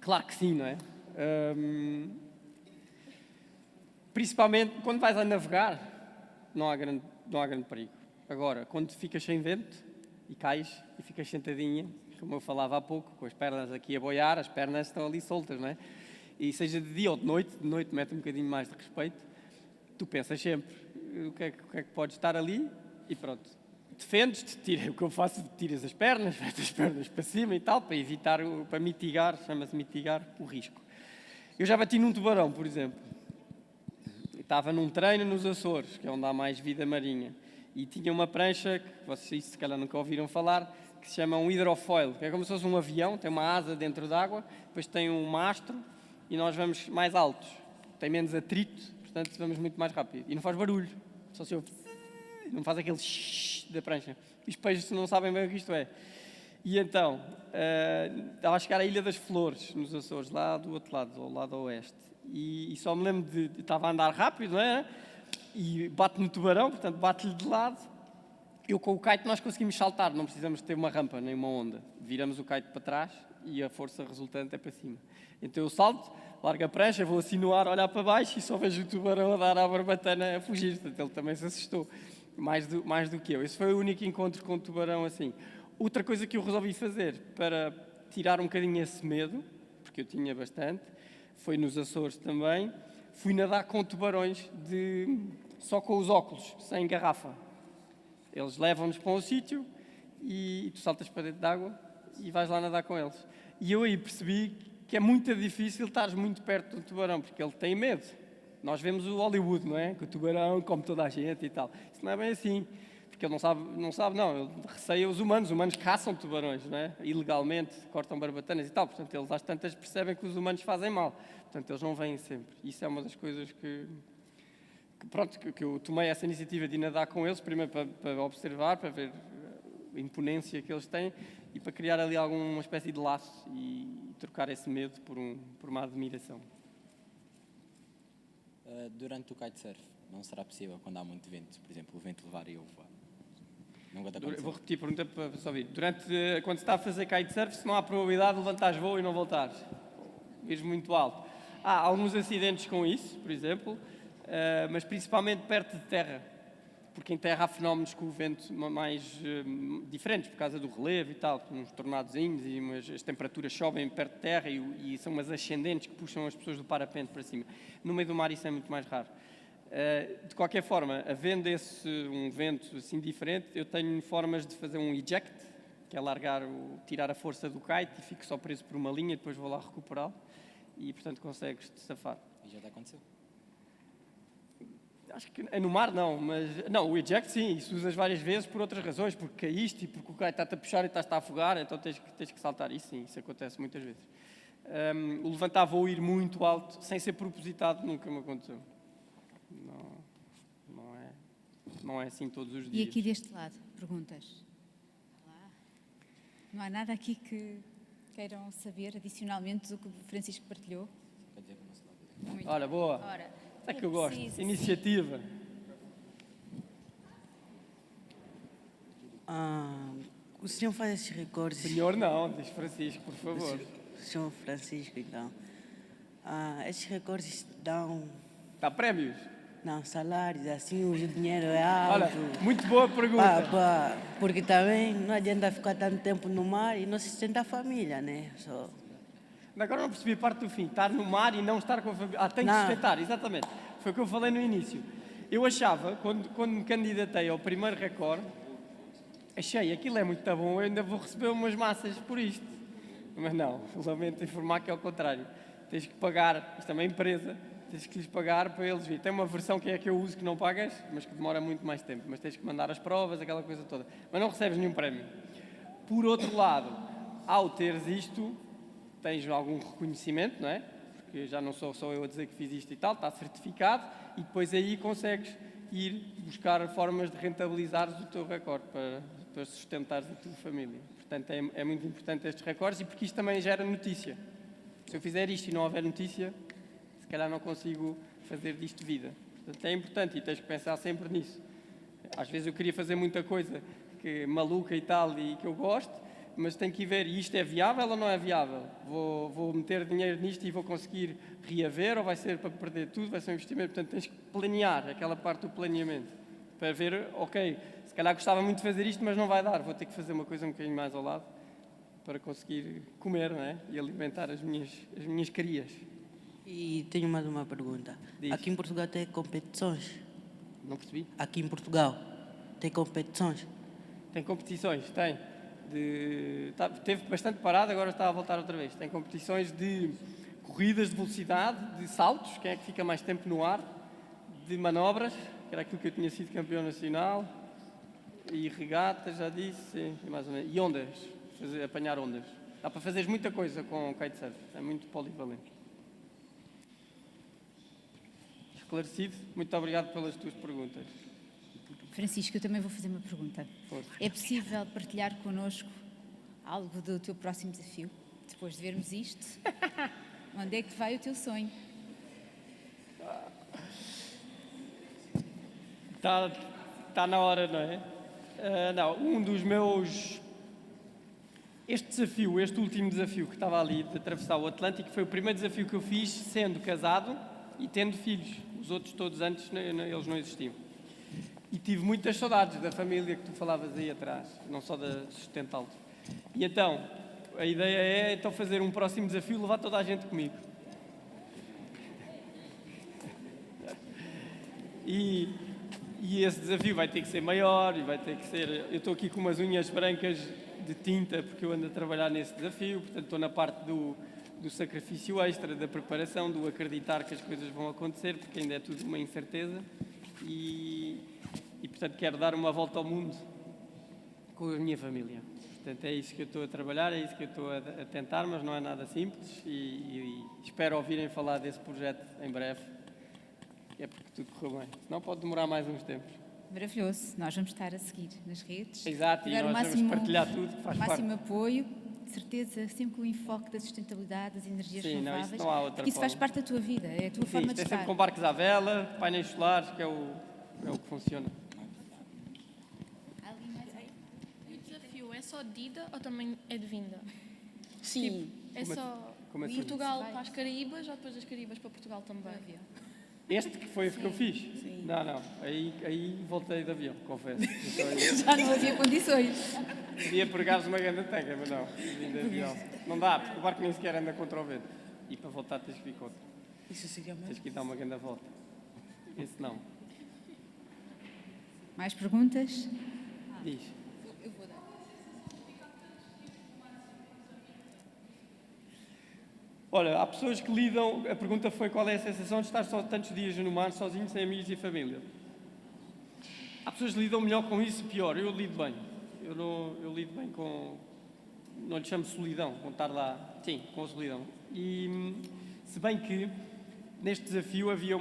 Claro que sim, não é? Principalmente quando vais a navegar, não há grande perigo. Agora, quando ficas sem vento e cais e ficas sentadinha, como eu falava há pouco, com as pernas aqui a boiar, as pernas estão ali soltas, não é? E seja de dia ou de noite mete um bocadinho mais de respeito, tu pensas sempre o que é que pode estar ali e pronto. Defendes-te, o que eu faço, tiras as pernas, metes as pernas para cima e tal, para evitar, para mitigar, chama-se mitigar o risco. Eu já bati num tubarão, por exemplo. Estava num treino nos Açores, que é onde há mais vida marinha, e tinha uma prancha, que vocês se calhar nunca ouviram falar, que se chama um hidrofoil, que é como se fosse um avião, tem uma asa dentro d'água, depois tem um mastro e nós vamos mais altos. Tem menos atrito, portanto vamos muito mais rápido. E não faz barulho, só se ouve, não faz aquele da prancha. E os peixes não sabem bem o que isto é. E então, estava a chegar à Ilha das Flores, nos Açores, lá do outro lado, ao lado oeste. E só me lembro de estava a andar rápido, não é? E bate no tubarão, portanto bate-lhe de lado. Eu com o kite nós conseguimos saltar, não precisamos ter uma rampa nem uma onda. Viramos o kite para trás e a força resultante é para cima. Então eu salto, largo a prancha, vou assim no ar, olhar para baixo e só vejo o tubarão a dar à barbatana a fugir. Portanto, ele também se assustou, mais do que eu. Esse foi o único encontro com o tubarão assim. Outra coisa que eu resolvi fazer para tirar um bocadinho esse medo, porque eu tinha bastante, foi nos Açores também, fui nadar com tubarões só com os óculos, sem garrafa. Eles levam-nos para um sítio e tu saltas para dentro d'água e vais lá nadar com eles. E eu aí percebi que é muito difícil estar muito perto do tubarão, porque ele tem medo. Nós vemos o Hollywood, não é? Que o tubarão come toda a gente e tal. Isso não é bem assim. Porque ele não sabe, ele receia os humanos caçam tubarões, não é? Ilegalmente, cortam barbatanas e tal, portanto eles às tantas percebem que os humanos fazem mal, portanto eles não vêm sempre. Isso é uma das coisas que eu tomei essa iniciativa de nadar com eles, primeiro para observar, para ver a imponência que eles têm e para criar ali alguma espécie de laço e trocar esse medo por uma admiração. Durante o kitesurf, não será possível quando há muito vento, por exemplo, o vento levar e eu voar? Vou repetir a pergunta para só ouvir. Quando se está a fazer kitesurf, se não há probabilidade de levantares voo e não voltares, vires muito alto. Há alguns acidentes com isso, por exemplo, mas principalmente perto de terra, porque em terra há fenómenos com o vento mais diferentes, por causa do relevo e tal, uns tornadozinhos e as temperaturas sobem perto de terra e são umas ascendentes que puxam as pessoas do parapente para cima. No meio do mar isso é muito mais raro. De qualquer forma, havendo um vento assim diferente, eu tenho formas de fazer um eject, que é tirar a força do kite e fico só preso por uma linha e depois vou lá recuperá-lo e, portanto, consegues-te safar. E já te aconteceu? Acho que no mar não, mas o eject sim, isso usas várias vezes por outras razões, porque caíste e porque o kite está-te a puxar e estás-te a afogar, então tens que saltar. Isso sim, isso acontece muitas vezes. O levantar voo ir muito alto, sem ser propositado, nunca me aconteceu. Não é assim todos os dias. E aqui deste lado, perguntas? Olá. Não há nada aqui que queiram saber adicionalmente do que o Francisco partilhou? Ora, boa. É que eu gosto. Iniciativa. O senhor faz esses recordes? Senhor não, diz Francisco, por favor. O senhor Francisco, então. Esses recordes dão... Dá prémios? Não, salários, assim, o dinheiro é alto. Olha, muito boa pergunta. Porque também não adianta ficar tanto tempo no mar e não se sustenta a família, né? Agora não percebi a parte do fim. Estar no mar e não estar com a família. Tem que sustentar, exatamente. Foi o que eu falei no início. Eu achava, quando me candidatei ao primeiro recorde, achei, aquilo é muito bom, eu ainda vou receber umas massas por isto. Mas não, lamento informar que é ao contrário. Tens que pagar, isto é uma empresa, tens que lhes pagar para eles virem. Tem uma versão que é a que eu uso que não pagas, mas que demora muito mais tempo. Mas tens que mandar as provas, aquela coisa toda. Mas não recebes nenhum prémio. Por outro lado, ao teres isto, tens algum reconhecimento, não é? Porque já não sou só eu a dizer que fiz isto e tal, está certificado, e depois aí consegues ir buscar formas de rentabilizares o teu recorde para sustentares a tua família. Portanto, é muito importante estes recordes e porque isto também gera notícia. Se eu fizer isto e não houver notícia, se calhar não consigo fazer disto vida. Portanto, é importante e tens que pensar sempre nisso. Às vezes eu queria fazer muita coisa que maluca e tal e que eu gosto, mas tenho que ir ver, isto é viável ou não é viável? Vou meter dinheiro nisto e vou conseguir reaver ou vai ser para perder tudo, vai ser um investimento? Portanto, tens que planear, aquela parte do planeamento, para ver, ok, se calhar gostava muito de fazer isto, mas não vai dar, vou ter que fazer uma coisa um bocadinho mais ao lado para conseguir comer, não é? E alimentar as minhas crias. E tenho mais uma pergunta. Diz. Aqui em Portugal tem competições? Não percebi? Aqui em Portugal tem competições? Tem competições, tem. Teve bastante parado, agora está a voltar outra vez. Tem competições de corridas de velocidade, de saltos, quem é que fica mais tempo no ar, de manobras, que era aquilo que eu tinha sido campeão nacional, e regatas, já disse, sim, mais ou menos. E ondas, apanhar ondas. Dá para fazeres muita coisa com o kitesurf, é muito polivalente. Esclarecido, muito obrigado pelas tuas perguntas. Francisco, eu também vou fazer uma pergunta. É possível partilhar connosco algo do teu próximo desafio? Depois de vermos isto, onde é que vai o teu sonho? Está na hora, não é? Não, um dos meus... Este último desafio que estava ali de atravessar o Atlântico, foi o primeiro desafio que eu fiz sendo casado e tendo filhos. Os outros todos antes, eles não existiam. E tive muitas saudades da família que tu falavas aí atrás, não só de sustentá-los. E então, a ideia é então fazer um próximo desafio e levar toda a gente comigo. E esse desafio vai ter que ser maior e vai ter que ser... Eu estou aqui com umas unhas brancas de tinta porque eu ando a trabalhar nesse desafio, portanto estou na parte do sacrifício extra, da preparação, do acreditar que as coisas vão acontecer, porque ainda é tudo uma incerteza. E portanto quero dar uma volta ao mundo com a minha família. Portanto é isso que eu estou a trabalhar, é isso que eu estou a tentar, mas não é nada simples e espero ouvirem falar desse projeto em breve, é porque tudo correu bem, senão pode demorar mais uns tempos. Maravilhoso, nós vamos estar a seguir nas redes. Exato, e nós vamos partilhar tudo que faz parte. Máximo apoio, de certeza, sempre com o enfoque da sustentabilidade, das energias renováveis. Isso não há outra porque isso faz parte da tua vida, é a tua forma de estar. É sempre com barcos à vela, painéis solares, que é o que funciona. O desafio é só de ida ou também é de vinda? Sim. Tipo, é só assim? Portugal para as Caraíbas ou depois das Caraíbas para Portugal também? Este que foi o que eu fiz? Sim. Não. Aí voltei de avião, confesso. Já não havia condições. Podia pregar-vos uma grande tanga, mas não. Vim de avião. Não dá, porque o barco nem sequer anda contra o vento. E para voltar tens que vir contra. Tens que ir dar uma grande volta. Esse não. Mais perguntas? Diz. Eu vou dar. Olha, há pessoas que lidam... A pergunta foi qual é a sensação de estar só tantos dias no mar, sozinho, sem amigos e família. Há pessoas que lidam melhor com isso, pior. Eu lido bem. Eu lido bem com... Não lhe chamo solidão, com estar lá. Sim, com a solidão. E se bem que neste desafio havia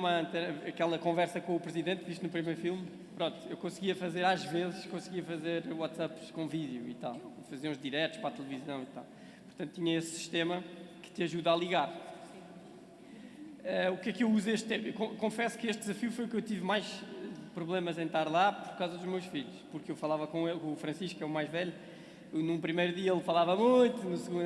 aquela conversa com o presidente, viste no primeiro filme. Pronto, eu conseguia fazer, às vezes, fazer WhatsApps com vídeo e tal. Fazer uns diretos para a televisão e tal. Portanto, tinha esse sistema que te ajuda a ligar. O que é que eu uso este tempo? Confesso que este desafio foi o que eu tive mais problemas em estar lá por causa dos meus filhos. Porque eu falava com ele, com o Francisco, que é o mais velho. Num primeiro dia ele falava muito, no segundo,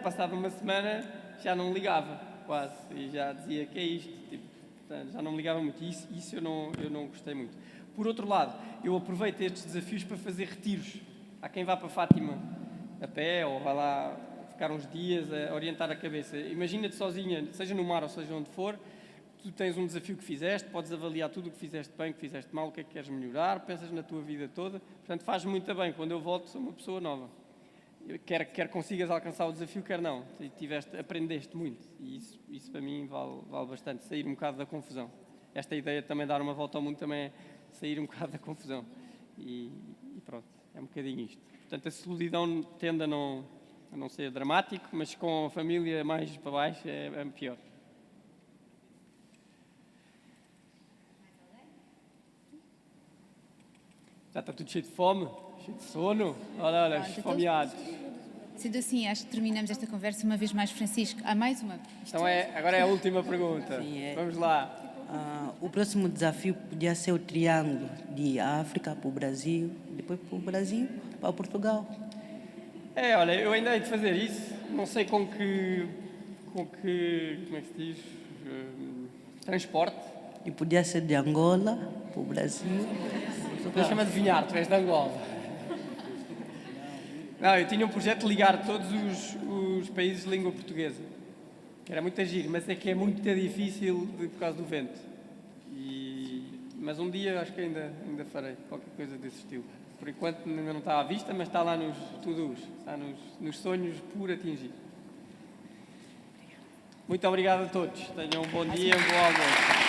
passava uma semana, já não ligava, quase. E já dizia que é isto. Tipo, portanto, já não me ligava muito. Isso eu não gostei muito. Por outro lado, eu aproveito estes desafios para fazer retiros. Há quem vá para Fátima a pé ou vá lá ficar uns dias a orientar a cabeça. Imagina-te sozinha, seja no mar ou seja onde for, tu tens um desafio que fizeste, podes avaliar tudo o que fizeste bem, o que fizeste mal, o que é que queres melhorar, pensas na tua vida toda. Portanto, faz muito bem. Quando eu volto, sou uma pessoa nova. quer consigas alcançar o desafio, quer não. Aprendeste muito e isso para mim vale bastante, sair um bocado da confusão. Esta ideia de também dar uma volta ao mundo também é sair um bocado da confusão. E pronto, é um bocadinho isto. Portanto, a solidão tende a não ser dramático, mas com a família mais para baixo é pior. Já está tudo cheio de fome, cheio de sono. Olha, esfomeados. Sendo assim, acho que terminamos esta conversa uma vez mais, Francisco. Há mais uma? Então agora é a última pergunta. Sim, é. Vamos lá. O próximo desafio podia ser o triângulo de África para o Brasil, depois para o Brasil para Portugal. Olha, eu ainda hei de fazer isso. Não sei com que como é que se diz? Transporte. E podia ser de Angola para o Brasil. Deixa-me adivinhar, tu és de Angola. Não, eu tinha um projeto de ligar todos os países de língua portuguesa. Era muito agir, mas é que é muito difícil por causa do vento. Mas um dia acho que ainda farei qualquer coisa desse estilo. Por enquanto ainda não está à vista, mas está lá nos to-dos, está nos sonhos por atingir. Muito obrigado a todos. Tenham um bom dia, um bom almoço.